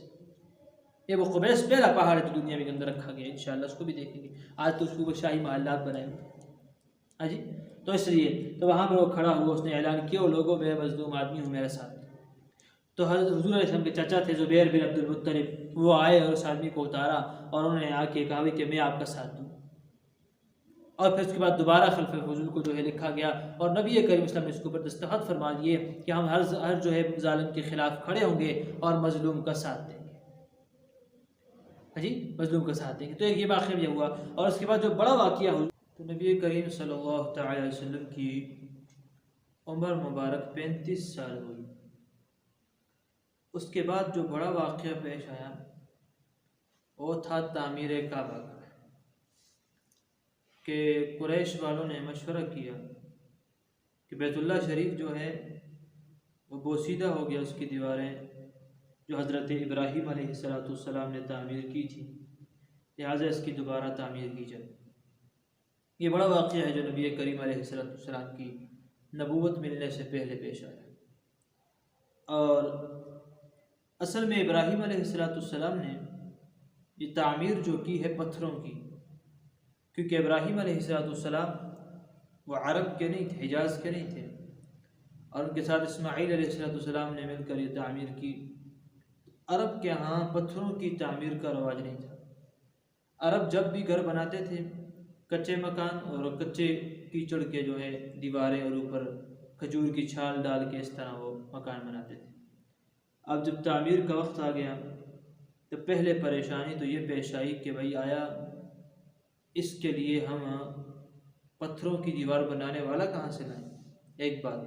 Speaker 1: یہ ابو قبیس پہلا پہاڑ ہے جو دنیا کے اندر رکھا گیا، انشاءاللہ اس کو بھی دیکھیں گے۔ آج تو اس کے اوپر شاہی محلات بنائے ہوئے، ہاں جی، تو اس لیے تو وہاں پر وہ کھڑا ہوا، اس نے اعلان کیا، لوگوں میں مظلوم آدمی ہوں میرے ساتھ۔ تو حضرت حضور علیہ السلام کے چچا تھے زبیر بن عبد المطلب، وہ آئے اور اس آدمی کو اتارا، اور انہوں نے آ کے کہا کہ میں آپ کا ساتھ دوں۔ اور پھر اس کے بعد دوبارہ خلف فضول کو جو ہے لکھا گیا، اور نبی کریم اسلام نے اس کے اوپر دستخط فرما دیے کہ ہم ہر جو ہے ظالم کے خلاف کھڑے ہوں گے اور مظلوم کا ساتھ دیں گے، ہاں جی، مظلوم کا ساتھ دیں گے۔ تو ایک یہ واقعہ بھی ہوا، اور اس کے بعد جو بڑا واقعہ ہوا، تو نبی کریم صلی اللہ تعالی علیہ وسلم کی عمر مبارک 35 سال ہوئی۔ اس کے بعد جو بڑا واقعہ پیش آیا وہ تھا تعمیر کعبہ کا، کہ قریش والوں نے مشورہ کیا کہ بیت اللہ شریف جو ہے وہ بوسیدہ ہو گیا، اس کی دیواریں جو حضرت ابراہیم علیہ السلام نے تعمیر کی تھی، لہٰذا اس کی دوبارہ تعمیر کی جائے۔ یہ بڑا واقعہ ہے جو نبی کریم علیہ السلام کی نبوت ملنے سے پہلے پیش آیا۔ اور اصل میں ابراہیم علیہ السلام نے یہ تعمیر جو کی ہے پتھروں کی، کیونکہ ابراہیم علیہ السلام وہ عرب کے نہیں تھے، حجاز کے نہیں تھے، اور ان کے ساتھ اسماعیل علیہ السلام نے مل کر یہ تعمیر کی۔ عرب کے ہاں پتھروں کی تعمیر کا رواج نہیں تھا۔ عرب جب بھی گھر بناتے تھے کچے مکان اور کچے کیچڑ کے جو ہے دیواریں، اور اوپر کھجور کی چھال ڈال کے اس طرح وہ مکان بناتے تھے۔ اب جب تعمیر کا وقت آ گیا تو پہلے پریشانی تو یہ پیش آئی کہ بھائی آیا اس کے لیے ہم پتھروں کی دیوار بنانے والا کہاں سے لائیں؟ ایک بات۔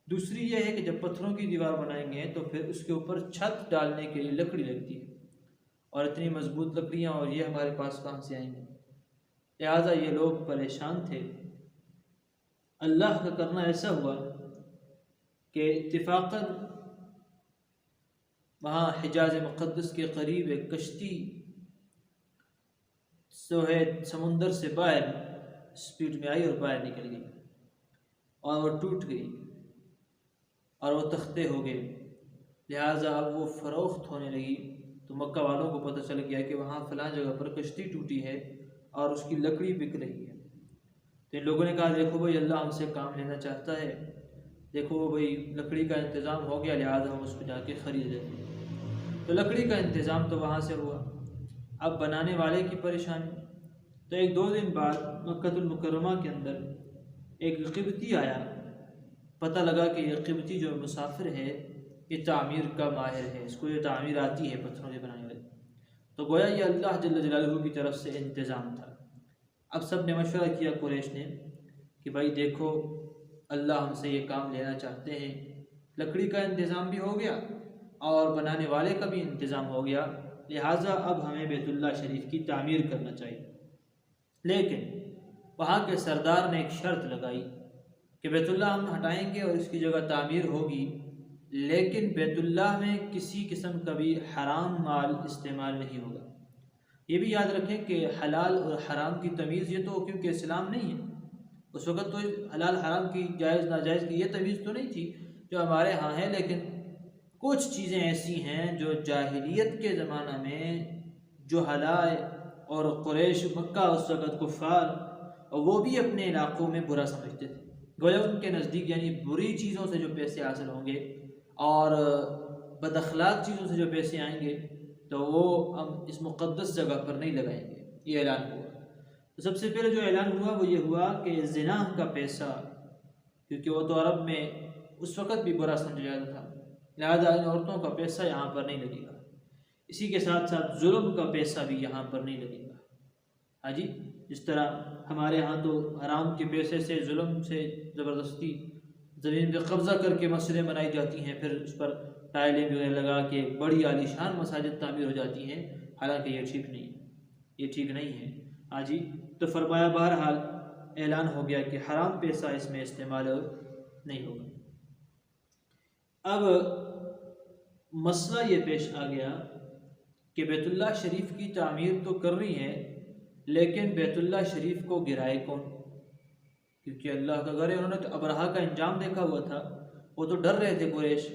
Speaker 1: دوسری یہ ہے کہ جب پتھروں کی دیوار بنائیں گے تو پھر اس کے اوپر چھت ڈالنے کے لیے لکڑی لگتی ہے، اور اتنی مضبوط لکڑیاں اور یہ ہمارے پاس کہاں سے آئیں گے؟ لہٰذا یہ لوگ پریشان تھے۔ اللہ کا کرنا ایسا ہوا کہ اتفاقاً وہاں حجاز مقدس کے قریب ایک کشتی سمندر سے باہر اسپیڈ میں آئی اور باہر نکل گئی، اور وہ ٹوٹ گئی اور وہ تختے ہو گئے۔ لہٰذا اب وہ فروخت ہونے لگی تو مکہ والوں کو پتہ چل گیا کہ وہاں فلاں جگہ پر کشتی ٹوٹی ہے اور اس کی لکڑی بک رہی ہے۔ تو ان لوگوں نے کہا دیکھو بھائی اللہ ہم سے کام لینا چاہتا ہے، دیکھو بھائی لکڑی کا انتظام ہو گیا، لہٰذا ہم اس کو جا کے خرید لیتے ہیں۔ تو لکڑی کا انتظام تو وہاں سے ہوا، اب بنانے والے کی پریشانی۔ تو ایک دو دن بعد مکہ المکرمہ کے اندر ایک قبطی آیا، پتہ لگا کہ یہ قبطی جو مسافر ہے یہ تعمیر کا ماہر ہے، اس کو یہ تعمیر آتی ہے پتھروں سے بنانے والی۔ تو گویا یہ اللہ جل جلالہ کی طرف سے انتظام تھا۔ اب سب نے مشورہ کیا قریش نے کہ بھائی دیکھو اللہ ہم سے یہ کام لینا چاہتے ہیں، لکڑی کا انتظام بھی ہو گیا اور بنانے والے کا بھی انتظام ہو گیا، لہٰذا اب ہمیں بیت اللہ شریف کی تعمیر کرنا چاہیے۔ لیکن وہاں کے سردار نے ایک شرط لگائی کہ بیت اللہ ہم ہٹائیں گے اور اس کی جگہ تعمیر ہوگی، لیکن بیت اللہ میں کسی قسم کا بھی حرام مال استعمال نہیں ہوگا۔ یہ بھی یاد رکھیں کہ حلال اور حرام کی تمیز یہ تو کیونکہ اسلام نہیں ہے، اس وقت تو حلال حرام کی جائز ناجائز کی یہ تمیز تو نہیں تھی جو ہمارے ہاں ہے، لیکن کچھ چیزیں ایسی ہیں جو جاہلیت کے زمانہ میں جو حلال اور قریش مکہ اس وقت کفار اور وہ بھی اپنے علاقوں میں برا سمجھتے تھے، گویا ان کے نزدیک یعنی بری چیزوں سے جو پیسے حاصل ہوں گے اور بد اخلاق چیزوں سے جو پیسے آئیں گے تو وہ ہم اس مقدس جگہ پر نہیں لگائیں گے۔ یہ اعلان ہوا۔ تو سب سے پہلے جو اعلان ہوا وہ یہ ہوا کہ زنا کا پیسہ، کیونکہ وہ تو عرب میں اس وقت بھی برا سمجھا جاتا تھا، لہٰذا ان عورتوں کا پیسہ یہاں پر نہیں لگے گا۔ اسی کے ساتھ ساتھ ظلم کا پیسہ بھی یہاں پر نہیں لگے گا۔ ہاں جی، جس طرح ہمارے ہاں تو حرام کے پیسے سے ظلم سے زبردستی زمین پہ قبضہ کر کے مسجدیں بنائی جاتی ہیں، پھر اس پر ٹائلیں وغیرہ لگا کے بڑی عالیشان مساجد تعمیر ہو جاتی ہیں، حالانکہ یہ ٹھیک نہیں ہے، یہ ٹھیک نہیں ہے۔ ہاں جی، تو فرمایا بہرحال اعلان ہو گیا کہ حرام پیسہ اس میں استعمال نہیں ہوگا۔ اب مسئلہ یہ پیش آ گیا کہ بیت اللہ شریف کی تعمیر تو کر رہی ہے، لیکن بیت اللہ شریف کو گرائے کون؟ کیونکہ اللہ کا گھر ہے، انہوں نے تو ابرہہ کا انجام دیکھا ہوا تھا، وہ تو ڈر رہے تھے قریش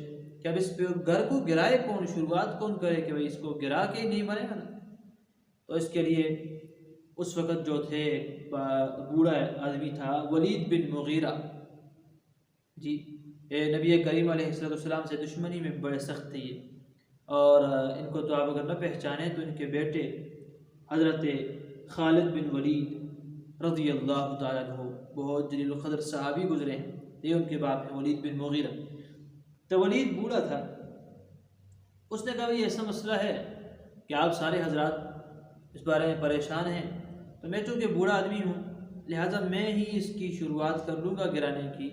Speaker 1: کہ اب اس گھر کو گرائے کون، شروعات کون کرے کہ بھائی اس کو گرا کے ہی نہیں بنے گا نا۔ تو اس کے لیے اس وقت جو تھے بوڑھا آدمی تھا ولید بن مغیرہ، جی نبی کریم علیہ السلام سے دشمنی میں بڑے سخت تھے یہ، اور ان کو تو آپ اگر نہ پہچانیں تو ان کے بیٹے حضرت خالد بن ولید رضی اللہ تعالیٰ عنہ بہت جلیل القدر صحابی گزرے ہیں، یہ ان کے باپ ہیں ولید بن مغیرہ۔ تو ولید بوڑھا تھا، اس نے کہا یہ ایسا مسئلہ ہے کہ آپ سارے حضرات اس بارے میں پریشان ہیں، تو میں چونکہ بوڑھا آدمی ہوں لہٰذا میں ہی اس کی شروعات کر لوں گا گرانے کی،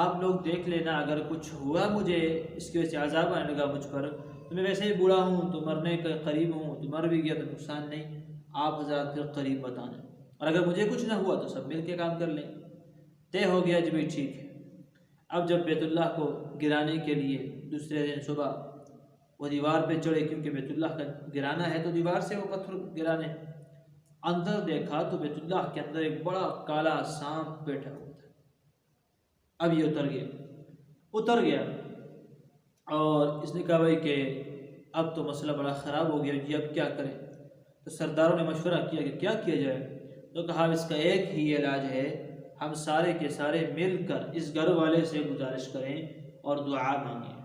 Speaker 1: آپ لوگ دیکھ لینا، اگر کچھ ہوا مجھے اس کی وجہ سے عذاب آنے لگا مجھ پر تو میں ویسے ہی بوڑھا ہوں تو مرنے کے قریب ہوں، تو مر بھی گیا تو نقصان نہیں، آپ حضرات پھر قریب بتانا، اور اگر مجھے کچھ نہ ہوا تو سب مل کے کام کر لیں۔ طے ہو گیا جی بھائی ٹھیک ہے۔ اب جب بیت اللہ کو گرانے کے لیے دوسرے دن صبح وہ دیوار پہ چڑھے، کیونکہ بیت اللہ کا گرانا ہے تو دیوار سے وہ پتھر گرانے، اندر دیکھا تو بیت اللہ کے اندر ایک بڑا کالا سانپ بیٹھا ہوا تھا۔ اب یہ اتر گیا اور اس نے کہا بھائی کہ اب تو مسئلہ بڑا خراب ہو گیا جی، اب کیا کریں؟ تو سرداروں نے مشورہ کیا کہ کیا کیا جائے؟ تو کہا اس کا ایک ہی علاج ہے، ہم سارے کے سارے مل کر اس گھر والے سے گزارش کریں اور دعا مانگیں۔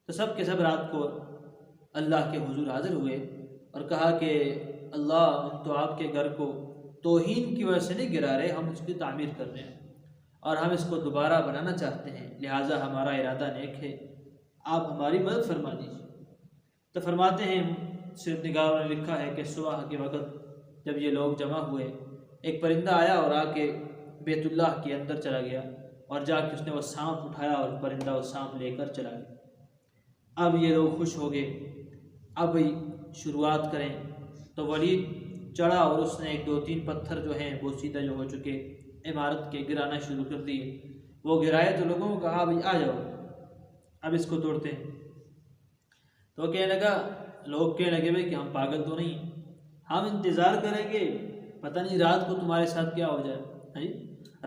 Speaker 1: تو سب کے سب رات کو اللہ کے حضور حاضر ہوئے اور کہا کہ اللہ ہم تو آپ کے گھر کو توہین کی وجہ سے نہیں گرا رہے، ہم اس کی تعمیر کر رہے ہیں اور ہم اس کو دوبارہ بنانا چاہتے ہیں، لہٰذا ہمارا ارادہ نیک ہے، آپ ہماری مدد فرما دیجیے۔ تو فرماتے ہیں سیرت نگاروں نے لکھا ہے کہ صبح کے وقت جب یہ لوگ جمع ہوئے، ایک پرندہ آیا اور آ کے بیت اللہ کے اندر چلا گیا، اور جا کے اس نے وہ سانپ اٹھایا اور پرندہ وہ سانپ لے کر چلا گیا۔ اب یہ لوگ خوش ہو گئے، اب شروعات کریں۔ تو ولید چڑھا اور اس نے ایک دو تین پتھر جو ہیں وہ سیدھا جو ہو چکے عمارت کے گرانا شروع کر دیے۔ وہ گرائے تو لوگوں کو کہا بھائی آ جاؤ اب اس کو توڑتے ہیں۔ تو وہ کہنے لگا، لوگ کہنے لگے بھائی کہ ہم پاگل تو نہیں، ہم انتظار کریں گے، پتہ نہیں رات کو تمہارے ساتھ کیا ہو جائے،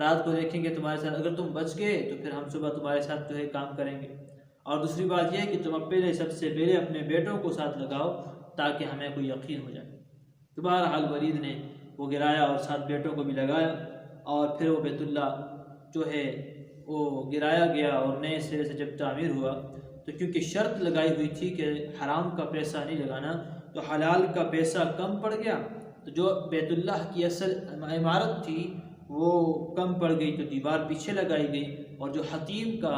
Speaker 1: رات کو دیکھیں گے تمہارے ساتھ، اگر تم بچ گئے تو پھر ہم صبح تمہارے ساتھ جو ہے کام کریں گے۔ اور دوسری بات یہ ہے کہ تم اب پہلے سب سے پہلے اپنے بیٹوں کو ساتھ لگاؤ تاکہ ہمیں کوئی یقین ہو جائے۔ تو بہرحال ولید نے وہ گرایا اور ساتھ بیٹوں کو بھی لگایا، اور پھر وہ بیت اللہ جو ہے وہ گرایا گیا اور نئے سرے سے جب تعمیر ہوا تو کیونکہ شرط لگائی ہوئی تھی کہ حرام کا پیسہ نہیں لگانا، تو حلال کا پیسہ کم پڑ گیا، تو جو بیت اللہ کی اصل عمارت تھی وہ کم پڑ گئی، تو دیوار پیچھے لگائی گئی، اور جو حتیم کا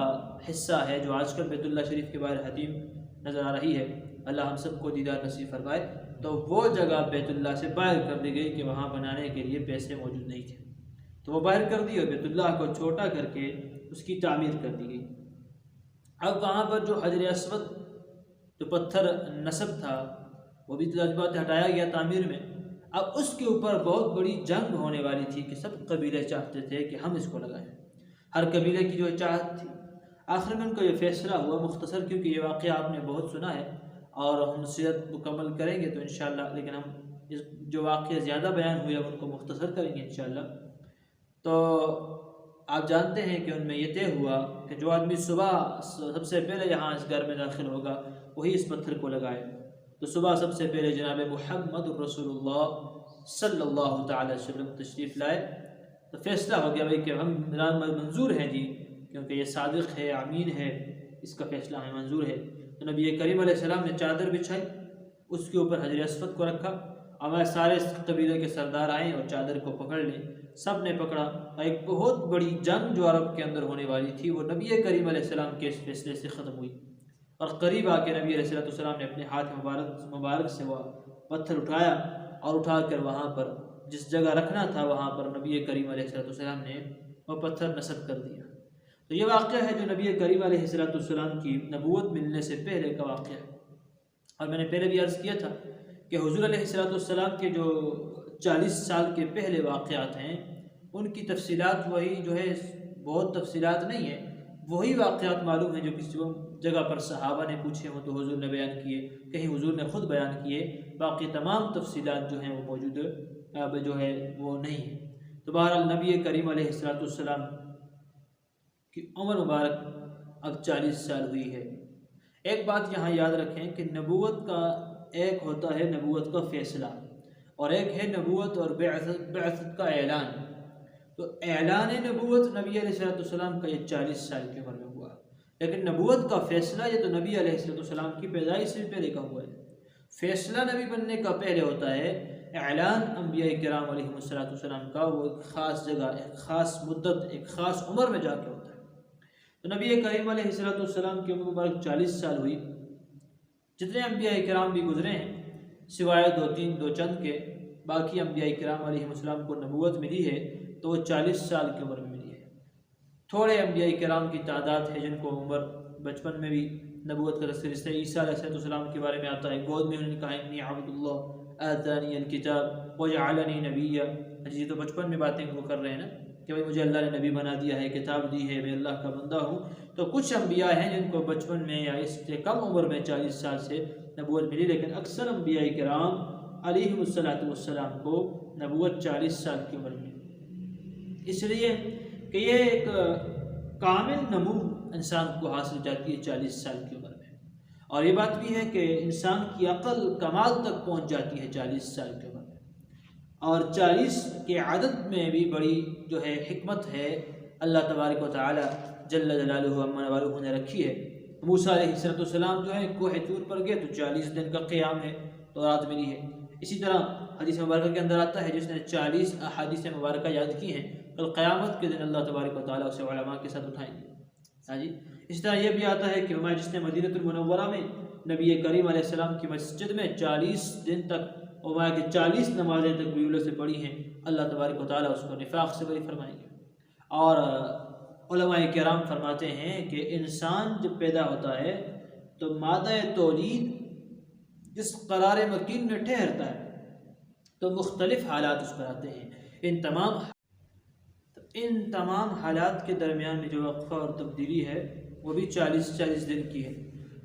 Speaker 1: حصہ ہے جو آج کل بیت اللہ شریف کے باہر حتیم نظر آ رہی ہے، اللہ ہم سب کو دیدار نصیب فرمائے، تو وہ جگہ بیت اللہ سے باہر کر دی گئی کہ وہاں بنانے کے لیے پیسے موجود نہیں تھے، تو وہ باہر کر دی اور بیت اللہ کو چھوٹا کر کے اس کی تعمیر کر دی گئی۔ اب وہاں پر جو حجر اسود جو پتھر نصب تھا وہ بھی تجربات ہٹایا گیا تعمیر میں۔ اب اس کے اوپر بہت بڑی جنگ ہونے والی تھی کہ سب قبیلے چاہتے تھے کہ ہم اس کو لگائیں، ہر قبیلے کی جو چاہت تھی۔ آخر میں ان کا یہ فیصلہ ہوا، مختصر کیونکہ یہ واقعہ آپ نے بہت سنا ہے اور ہم سیرت مکمل کریں گے تو انشاءاللہ، لیکن ہم اس جو واقعہ زیادہ بیان ہوئے اب ان کو مختصر کریں گے انشاءاللہ۔ تو آپ جانتے ہیں کہ ان میں یہ طے ہوا کہ جو آدمی صبح سب سے پہلے یہاں اس گھر میں داخل ہوگا وہی اس پتھر کو لگائے۔ تو صبح سب سے پہلے جناب محمد رسول اللہ صلی اللہ تعالی وسلم تشریف لائے، تو فیصلہ ہو گیا بھائی کہ ہم منظور ہیں جی، کیونکہ یہ صادق ہے، امین ہے، اس کا فیصلہ ہمیں منظور ہے۔ تو نبی کریم علیہ السلام نے چادر بچھائی، اس کے اوپر حجر اسود کو رکھا، ہمارے سارے قبیلے کے سردار آئے اور چادر کو پکڑ لیں، سب نے پکڑا، اور ایک بہت بڑی جنگ جو عرب کے اندر ہونے والی تھی وہ نبی کریم علیہ السلام کے اس فیصلے سے ختم ہوئی۔ اور قریب آ کے نبی علیہ السلام نے اپنے ہاتھ مبارک سے وہ پتھر اٹھایا اور اٹھا کر وہاں پر جس جگہ رکھنا تھا وہاں پر نبی کریم علیہ السلام نے وہ پتھر نصب کر دیا۔ تو یہ واقعہ ہے جو نبی کریم علیہ السلام کی نبوت ملنے سے پہلے کا واقعہ ہے۔ اور میں نے پہلے بھی عرض کیا تھا کہ حضور علیہ السلام کے جو 40 سال کے پہلے واقعات ہیں ان کی تفصیلات وہی جو ہے بہت تفصیلات نہیں ہیں، وہی واقعات معلوم ہیں جو کسی جگہ پر صحابہ نے پوچھے ہوں تو حضور نے بیان کیے، کہیں حضور نے خود بیان کیے، باقی تمام تفصیلات جو ہیں وہ موجود جو ہے وہ نہیں ہیں۔ تو بہرحال نبی کریم علیہ السلام کی عمر مبارک اب 40 سال ہوئی ہے۔ ایک بات یہاں یاد رکھیں کہ نبوت کا ایک ہوتا ہے نبوت کا فیصلہ، اور ایک ہے نبوت اور بعثت کا اعلان۔ تو اعلان نبوت نبی علیہ السلام کا یہ 40 سال کی عمر میں ہوا، لیکن نبوت کا فیصلہ یہ تو نبی علیہ السلام کی پیدائش سے پہلے کا ہوا ہے۔ فیصلہ نبی بننے کا پہلے ہوتا ہے، اعلان انبیاء کرام علیہ السلام کا وہ ایک خاص جگہ، ایک خاص مدت، ایک خاص عمر میں جا کے ہوتا ہے۔ تو نبی کریم علیہ السلام کی عمر مبارک 40 سال ہوئی۔ جتنے انبیاء کرام بھی گزرے ہیں سوائے دو چند کے، باقی انبیاء کرام علیہ السلام کو نبوت ملی ہے تو وہ 40 سال کی عمر میں ملی ہے۔ تھوڑے انبیاء کرام کی تعداد ہے جن کو عمر بچپن میں بھی نبوت کا رسالہ عیسیٰ علیہ السلام کے بارے میں آتا ہے، گود میں انہوں نے کہا انی عبد اللہ آتانی الکتاب وجعلنی نبیا، جی تو بچپن میں باتیں وہ کر رہے ہیں نا کہ بھائی مجھے اللہ نے نبی بنا دیا ہے، کتاب دی ہے، میں اللہ کا بندہ ہوں۔ تو کچھ انبیاء ہیں جن کو بچپن میں یا اس سے کم عمر میں 40 سال سے نبوت ملی، لیکن اکثر انبیاء کرام علیہ السلام کو نبوت 40 سال کی عمر میں، اس لیے کہ یہ ایک کامل نمو انسان کو حاصل جاتی ہے 40 سال کی عمر میں۔ اور یہ بات بھی ہے کہ انسان کی عقل کمال تک پہنچ جاتی ہے 40 سال کی عمر میں، اور 40 کے عدد میں بھی بڑی جو ہے حکمت ہے اللہ تبارک و تعالی جل جلالہ عما والہ نے رکھی ہے۔ موسیٰ علیہ السلام جو ہے کوہ طور پر گئے تو 40 دن کا قیام ہے تو رات ملی ہے۔ اسی طرح حدیث مبارکہ کے اندر آتا ہے جس نے 40 احادیث مبارکہ یاد کی ہیں کل قیامت کے دن اللہ تبارک و تعالیٰ اسے علماء کے ساتھ اٹھائیں گے۔ ہاں جی، اس طرح یہ بھی آتا ہے کہ جس نے مدینہ المنورہ میں نبی کریم علیہ السلام کی مسجد میں 40 دن تک اور کہ 40 نمازیں تکبیر سے پڑھی ہیں، اللہ تبارک و تعالیٰ اس کو نفاق سے بری فرمائیں گے۔ اور علماء کرام فرماتے ہیں کہ انسان جب پیدا ہوتا ہے تو مادہ تولید جس قرار مکین میں ٹھہرتا ہے تو مختلف حالات اس پر آتے ہیں۔ ان تمام حالات کے درمیان میں جو وقفہ اور تبدیلی ہے وہ بھی 40 دن کی ہے،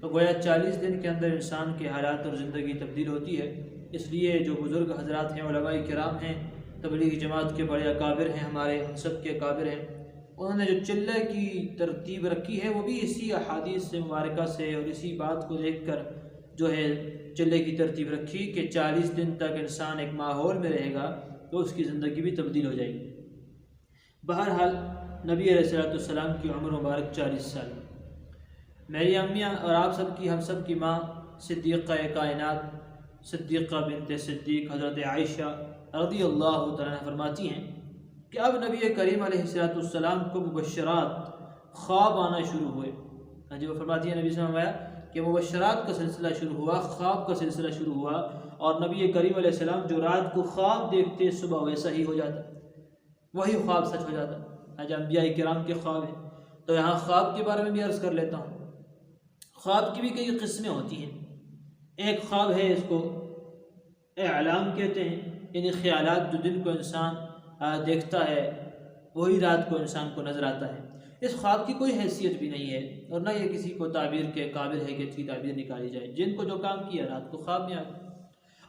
Speaker 1: تو گویا 40 دن کے اندر انسان کے حالات اور زندگی تبدیل ہوتی ہے۔ اس لیے جو بزرگ حضرات ہیں، علماء کرام ہیں، تبلیغی جماعت کے بڑے اکابر ہیں، ہمارے ہم سب کے اکابر ہیں، انہوں نے جو چلے کی ترتیب رکھی ہے وہ بھی اسی احادیث سے مبارکہ سے اور اسی بات کو دیکھ کر جو ہے چلے کی ترتیب رکھی کہ 40 دن تک انسان ایک ماحول میں رہے گا تو اس کی زندگی بھی تبدیل ہو جائے گی۔ بہرحال نبی علیہ السلام کی عمر مبارک 40 سال۔ میری امیاں اور آپ سب کی، ہم سب کی ماں صدیقہ کائنات صدیقہ بنت صدیق حضرت عائشہ رضی اللہ تعالیٰ عنہ فرماتی ہیں کہ اب نبی کریم علیہ السلام کو مبشرات خواب آنا شروع ہوئے۔ جی وہ فرماتی ہیں نبی صلی اللہ علیہ وسلم کہ مبشرات کا سلسلہ شروع ہوا، خواب کا سلسلہ شروع ہوا، اور نبی کریم علیہ السلام جو رات کو خواب دیکھتے صبح ویسا ہی ہو جاتا، وہی خواب سچ ہو جاتا۔ آج انبیاء کرام کے خواب ہیں، تو یہاں خواب کے بارے میں بھی عرض کر لیتا ہوں۔ خواب کی بھی کئی قسمیں ہوتی ہیں۔ ایک خواب ہے، اس کو اعلام کہتے ہیں، یعنی خیالات جو دن کو انسان دیکھتا ہے وہی رات کو انسان کو نظر آتا ہے۔ اس خواب کی کوئی حیثیت بھی نہیں ہے اور نہ یہ کسی کو تعبیر کے قابل ہے کہ اس کی تعبیر نکالی جائے، جن کو جو کام کیا رات کو خواب میں آ گیا۔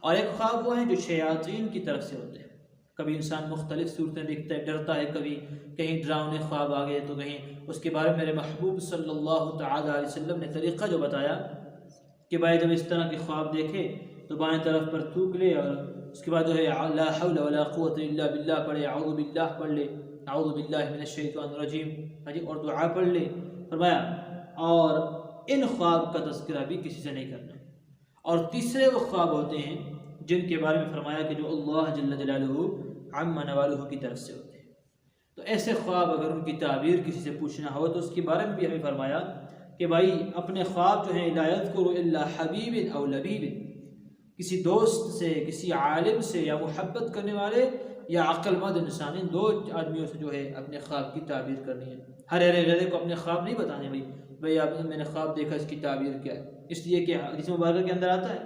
Speaker 1: اور ایک خواب وہ ہیں جو شیاطین کی طرف سے ہوتے ہیں۔ کبھی انسان مختلف صورتیں دیکھتا ہے، ڈرتا ہے، کبھی کہیں ڈراؤنے خواب آ گئے تو کہیں اس کے بارے میں میرے محبوب صلی اللہ تعالیٰ علیہ وسلم نے طریقہ جو بتایا کہ بھائی جب اس طرح کے خواب دیکھے تو بائیں طرف پر تھوک لے اور اس کے بعد جو ہے لا حول ولا قوت الا باللہ پڑھے، اعوذ باللہ پڑھ لے، اعوذ باللہ من الشیطان الرجیم، اور دعا پڑھ لے۔ فرمایا اور ان خواب کا تذکرہ بھی کسی سے نہیں کرنا۔ اور تیسرے وہ خواب ہوتے ہیں جن کے بارے میں فرمایا کہ جو اللہ جل جلالہ عم نوالہ کی طرف سے ہوتے ہیں۔ تو ایسے خواب اگر ان کی تعبیر کسی سے پوچھنا ہو تو اس کے بارے میں بھی ہمیں فرمایا کہ بھائی اپنے خواب جو ہیں لا یذکر الا حبیب او لبیب، کسی دوست سے، کسی عالم سے یا محبت کرنے والے یا عقل مند انسان، ان دو آدمیوں سے جو ہے اپنے خواب کی تعبیر کرنی ہے۔ ہر غیرے کو اپنے خواب نہیں بتانے بھائی آپ میں نے خواب دیکھا، اس کی تعبیر کیا ہے، اس لیے کہ حدیث مبارکہ کے اندر آتا ہے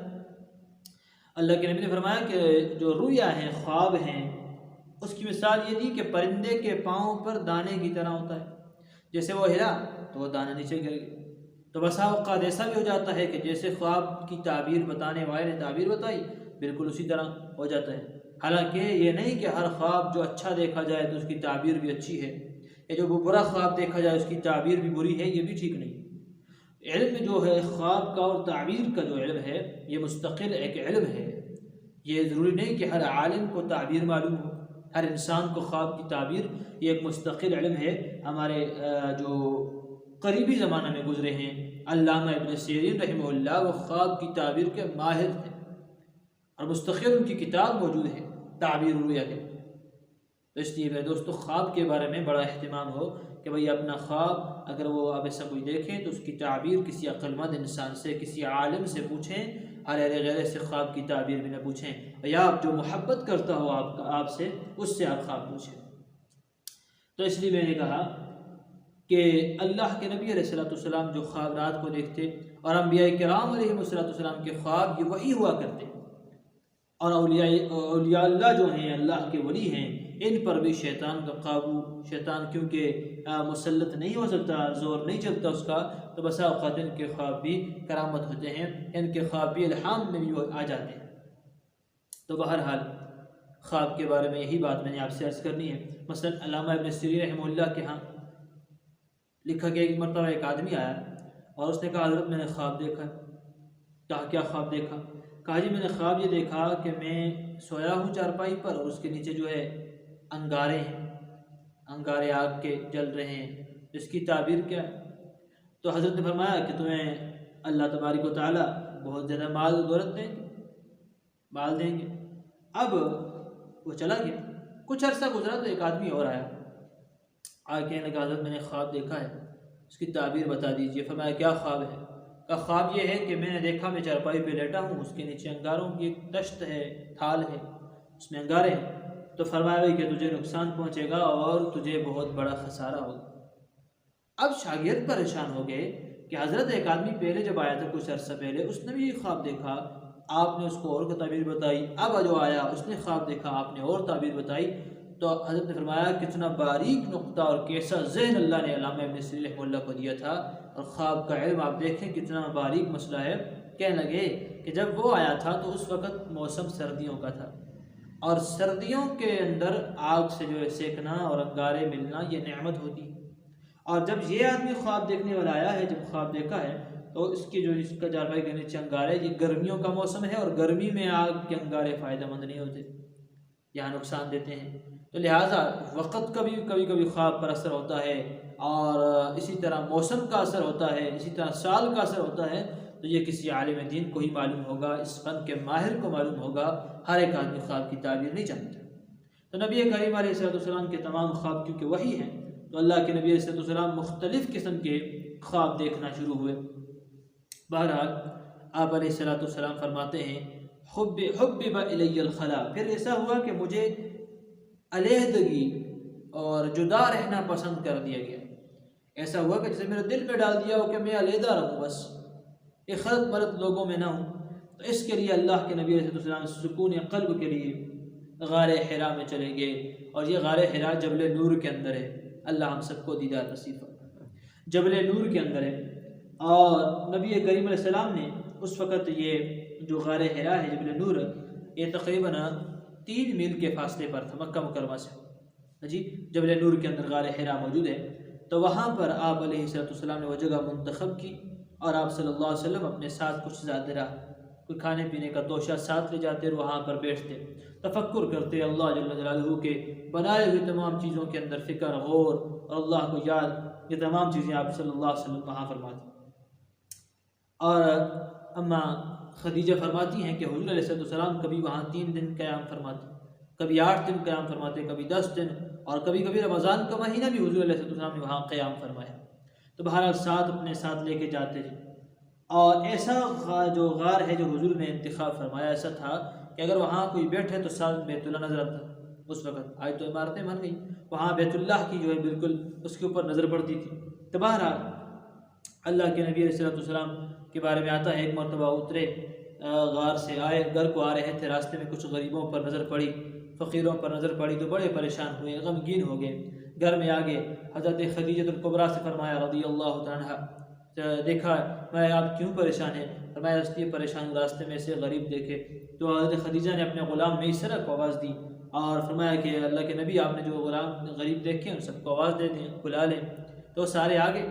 Speaker 1: اللہ کے نبی نے فرمایا کہ جو رؤیا ہیں، خواب ہیں، اس کی مثال یہ تھی کہ پرندے کے پاؤں پر دانے کی طرح ہوتا ہے، جیسے وہ ہلا تو وہ دانا نیچے گر گیا۔ تو بسا اوقات ایسا بھی ہو جاتا ہے کہ جیسے خواب کی تعبیر بتانے والے نے تعبیر بتائی بالکل اسی طرح ہو جاتا ہے۔ حالانکہ یہ نہیں کہ ہر خواب جو اچھا دیکھا جائے تو اس کی تعبیر بھی اچھی ہے، یا جو برا خواب دیکھا جائے اس کی تعبیر بھی بری ہے، یہ بھی ٹھیک نہیں۔ علم جو ہے خواب کا اور تعبیر کا جو علم ہے یہ مستقل ایک علم ہے۔ یہ ضروری نہیں کہ ہر عالم کو تعبیر معلوم ہو، ہر انسان کو خواب کی تعبیر، یہ ایک مستقل علم ہے۔ ہمارے جو قریبی زمانہ میں گزرے ہیں علامہ ابن سیرین رحمہ اللہ، وہ خواب کی تعبیر کے ماہر تھے اور مستقل ان کی کتاب موجود ہے تعبیر رؤیا کے۔ تو اس لیے میرے دوستو خواب کے بارے میں بڑا اہتمام ہو کہ بھئی اپنا خواب اگر وہ آپ ایسا کوئی دیکھیں تو اس کی تعبیر کسی عقل مند انسان سے، کسی عالم سے پوچھیں، ہر غیرے سے خواب کی تعبیر بھی نہ پوچھیں، یا آپ جو محبت کرتا ہو آپ سے، اس سے آپ خواب پوچھیں۔ تو اس لیے میں نے کہا کہ اللہ کے نبی علیہ السلام جو خواب رات کو دیکھتے اور انبیاء کرام علیہ السلام کے خواب یہ وہی ہوا کرتے، اور اولیاء اللہ جو ہیں، اللہ کے ولی ہیں، ان پر بھی شیطان کا قابو، شیطان کیونکہ مسلط نہیں ہو سکتا، زور نہیں چلتا اس کا، تو بسا اوقات ان کے خواب بھی کرامت ہوتے ہیں، ان کے خواب بھی الہام میں بھی آ جاتے ہیں۔ تو بہرحال خواب کے بارے میں یہی بات میں نے آپ سے عرض کرنی ہے۔ مثلا علامہ ابن سیرین رحمہ اللہ کے ہاں لکھا کہ ایک مرتبہ ایک آدمی آیا اور اس نے کہا حضرت میں نے خواب دیکھا۔ کہا کیا خواب دیکھا؟ کہا جی میں نے خواب یہ دیکھا کہ میں سویا ہوں چارپائی پر اور اس کے نیچے جو ہے انگارے ہیں، انگارے آگ کے جل رہے ہیں، اس کی تعبیر کیا ہے؟ تو حضرت نے فرمایا کہ تمہیں اللہ تبارک و تعالیٰ بہت زیادہ مال و دولت دیں گے، مال دیں گے۔ اب وہ چلا گیا، کچھ عرصہ گزرا تو ایک آدمی اور آیا، آ کے کہنے لگا حضرت میں نے خواب دیکھا ہے، اس کی تعبیر بتا دیجئے۔ فرمایا کیا خواب ہے؟ کا خواب یہ ہے کہ میں نے دیکھا میں چارپائی پہ لیٹا ہوں، اس کے نیچے انگاروں کی ایک تشت ہے، تھال ہے، اس میں انگارے ہیں، تو فرمایا کہ تجھے نقصان پہنچے گا اور تجھے بہت بڑا خسارہ ہوگا۔ اب شاگرد پریشان ہو گئے کہ حضرت ایک آدمی پہلے جب آیا تھا کچھ عرصہ پہلے، اس نے بھی یہ خواب دیکھا، آپ نے اس کو اور تعبیر بتائی، اب جو آیا اس نے خواب دیکھا، آپ نے اور تعبیر بتائی، تو حضرت نے فرمایا کتنا باریک نقطہ اور کیسا ذہن اللہ نے علامہ ابن سیرین رحمہ اللہ کو دیا تھا، اور خواب کا علم آپ دیکھیں کتنا باریک مسئلہ ہے۔ کہنے لگے کہ جب وہ آیا تھا تو اس وقت موسم سردیوں کا تھا، اور سردیوں کے اندر آگ سے جو ہے سیکنا اور انگارے ملنا یہ نعمت ہوتی، اور جب یہ آدمی خواب دیکھنے والا آیا ہے، جب خواب دیکھا ہے تو اس کا چارپائی کے نیچے انگارے، یہ گرمیوں کا موسم ہے، اور گرمی میں آگ کے انگارے فائدہ مند نہیں ہوتے، یہاں نقصان دیتے ہیں، تو لہٰذا وقت کبھی خواب پر اثر ہوتا ہے، اور اسی طرح موسم کا اثر ہوتا ہے، اسی طرح سال کا اثر ہوتا ہے، تو یہ کسی عالم دین کو ہی معلوم ہوگا، اس فن کے ماہر کو معلوم ہوگا، ہر ایک آدمی خواب کی تعبیر نہیں جانتا۔ تو نبی کریم علیہ السلام کے تمام خواب کیونکہ وحی ہیں، تو اللہ کے نبی علیہ السلام مختلف قسم کے خواب دیکھنا شروع ہوئے۔ بہرحال آپ علیہ السلام فرماتے ہیں حبب الی الخلا، پھر ایسا ہوا کہ مجھے علیحدگی اور جدا رہنا پسند کر دیا گیا، ایسا ہوا کہ جیسے میرے دل میں ڈال دیا ہو کہ میں علیحدہ رہوں، بس ایک خلط ملط لوگوں میں نہ ہوں۔ تو اس کے لیے اللہ کے نبی علیہ السلام سکون قلب کے لیے غار حرا میں چلے گئے، اور یہ غار حرا جبل نور کے اندر ہے، اللہ ہم سب کو دیدار نصیب فرمائے، جبل نور کے اندر ہے۔ اور نبی کریم علیہ السلام نے اس وقت یہ جو غار حرا ہے جبل نور، یہ تقریباً 3 میل کے فاصلے پر تھا مکہ مکرمہ سے، جی جبل نور کے اندر غار حرا موجود ہے۔ تو وہاں پر آپ علیہ السلام نے وہ جگہ منتخب کی، اور آپ صلی اللہ علیہ وسلم اپنے ساتھ کچھ زیادہ رہا، کوئی کھانے پینے کا توشہ ساتھ لے جاتے اور وہاں پر بیٹھتے، تفکر کرتے اللہ جل جلالہ کے بنائے ہوئے تمام چیزوں کے اندر فکر، غور اور اللہ کو یاد، یہ تمام چیزیں آپ صلی اللہ علیہ وسلم وہاں فرماتے۔ اور اما خدیجہ فرماتی ہیں کہ حضور علیہ السلام کبھی وہاں 3 دن قیام فرماتے، کبھی 8 دن قیام فرماتے، کبھی 10 دن، اور کبھی رمضان کا مہینہ بھی حضور علیہ السلام نے وہاں قیام فرمایا۔ تو بہرحال ساتھ اپنے ساتھ لے کے جاتے جی، اور ایسا جو غار ہے جو حضور نے انتخاب فرمایا ایسا تھا کہ اگر وہاں کوئی بیٹھے تو ساتھ بیت اللہ نظر آتا، اس وقت آج تو عمارتیں بن گئی، وہاں بیت اللہ کی جو ہے بالکل اس کے اوپر نظر پڑتی تھی۔ تو بہرحال اللہ کے نبی علیہ السلام کے بارے میں آتا ہے ایک مرتبہ اترے غار سے، آئے گھر کو آ رہے تھے، راستے میں کچھ غریبوں پر نظر پڑی، فقیروں پر نظر پڑی، تو بڑے پریشان ہوئے، غمگین ہو گئے، گھر میں آگے حضرت خدیجہ الکبریٰ سے فرمایا رضی اللہ تعالیٰ عنہا، دیکھا میں آپ کیوں پریشان ہیں؟ فرمایا اس لیے پریشان، راستے میں سے غریب دیکھے۔ تو حضرت خدیجہ نے اپنے غلام میسرہ کو آواز دی اور فرمایا کہ اللہ کے نبی آپ نے جو غلام غریب دیکھے ان سب کو آواز دے دیں، بلا لیں۔ تو سارے آگے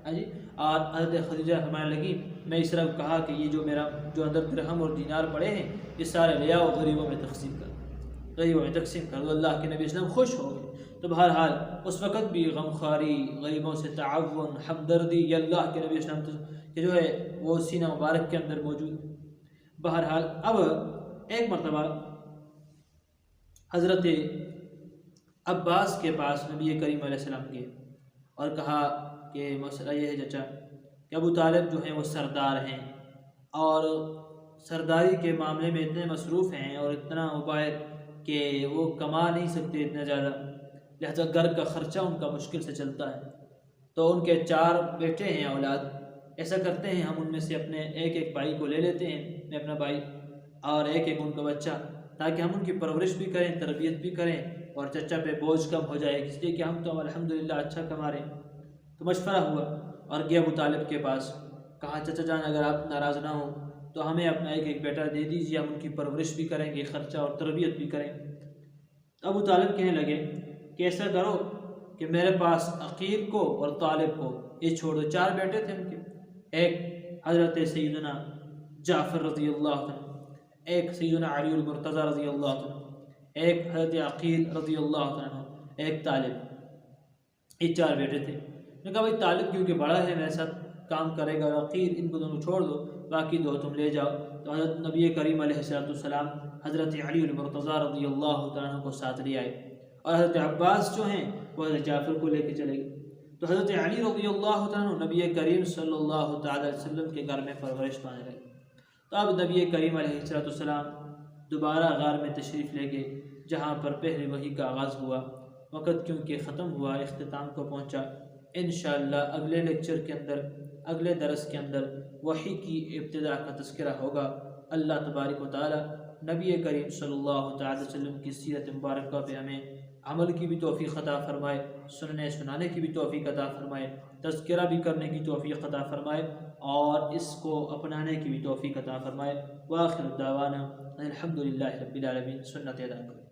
Speaker 1: ہاں جی، اور حضرت خدیجہ فرمانے لگی، میں اس طرح کہا کہ یہ جو اندر درہم اور دینار پڑے ہیں یہ سارے لے آؤ، غریبوں میں تقسیم کر دو۔ اللہ کے نبی اسلام خوش ہو گئے۔ تو بہرحال اس وقت بھی غمخواری، غریبوں سے تعاون، ہمدردی، یہ اللہ کے نبی اسلام کہ جو ہے وہ سینہ مبارک کے اندر موجود ہے۔ بہرحال اب ایک مرتبہ حضرت عباس کے پاس نبی کریم علیہ السلام گئے اور کہا کہ مسئلہ یہ ہے چچا کہ ابو طالب جو ہیں وہ سردار ہیں، اور سرداری کے معاملے میں اتنے مصروف ہیں اور اتنا مباہر کہ وہ کما نہیں سکتے اتنا زیادہ، لہذا گھر کا خرچہ ان کا مشکل سے چلتا ہے۔ تو ان کے 4 بیٹے ہیں اولاد، ایسا کرتے ہیں ہم ان میں سے اپنے ایک بھائی کو لے لیتے ہیں، میں اپنا بھائی اور ایک ان کا بچہ، تاکہ ہم ان کی پرورش بھی کریں، تربیت بھی کریں، اور چچا پہ بوجھ کم ہو جائے، اس لیے کہ ہم تو الحمدللہ اچھا کما رہے ہیں۔ تو مشورہ ہوا اور گیا ابو طالب کے پاس، کہا چچا جان اگر آپ ناراض نہ ہوں تو ہمیں اپنا ایک بیٹا دے دیجیے، ہم ان کی پرورش بھی کریں گے، خرچہ اور تربیت بھی کریں۔ ابو طالب کہنے لگے کہ ایسا کرو کہ میرے پاس عقیل کو اور طالب کو یہ چھوڑ دو۔ 4 بیٹے تھے ان کے، ایک حضرت سیدنا جعفر رضی اللہ عنہ، ایک سیدنا علی المرتضی رضی اللہ عنہ، ایک حضرت عقیل رضی اللہ عنہ، ایک طالب، یہ 4 بیٹے تھے۔ نے کہا بھائی طالب کیونکہ بڑا ہے میرے ساتھ کام کرے گا، عقیل ان کو دونوں چھوڑ دو، باقی 2 تم لے جاؤ۔ تو حضرت نبی کریم علیہ السلام حضرت علی المرتضی رضی اللہ عنہ کو ساتھ لے آئے، اور حضرت عباس جو ہیں وہ حضرت جعفر کو لے کے چلے گئے۔ تو حضرت علی رضی اللہ تعالیٰ عنہ نبی کریم صلی اللہ تعالی وسلم کے گھر میں پرورش پانے لگے۔ تو اب نبی کریم علیہ السلام دوبارہ غار میں تشریف لے گئے جہاں پر پہلے وحی کا آغاز ہوا۔ وقت کیونکہ ختم ہوا، اختتام کو پہنچا، انشاءاللہ اگلے لیکچر کے اندر، اگلے درس کے اندر وحی کی ابتدا کا تذکرہ ہوگا۔ اللہ تبارک و تعالی نبی کریم صلی اللہ تعالی وسلم کی سیرت مبارکہ پہ ہمیں عمل کی بھی توفیق عطا فرمائے، سننے سنانے کی بھی توفیق عطا فرمائے، تذکرہ بھی کرنے کی توفیق عطا فرمائے، اور اس کو اپنانے کی بھی توفیق عطا فرمائے۔ وآخر دعوانا الحمدللہ رب العالمین۔ سنت ادا کریں۔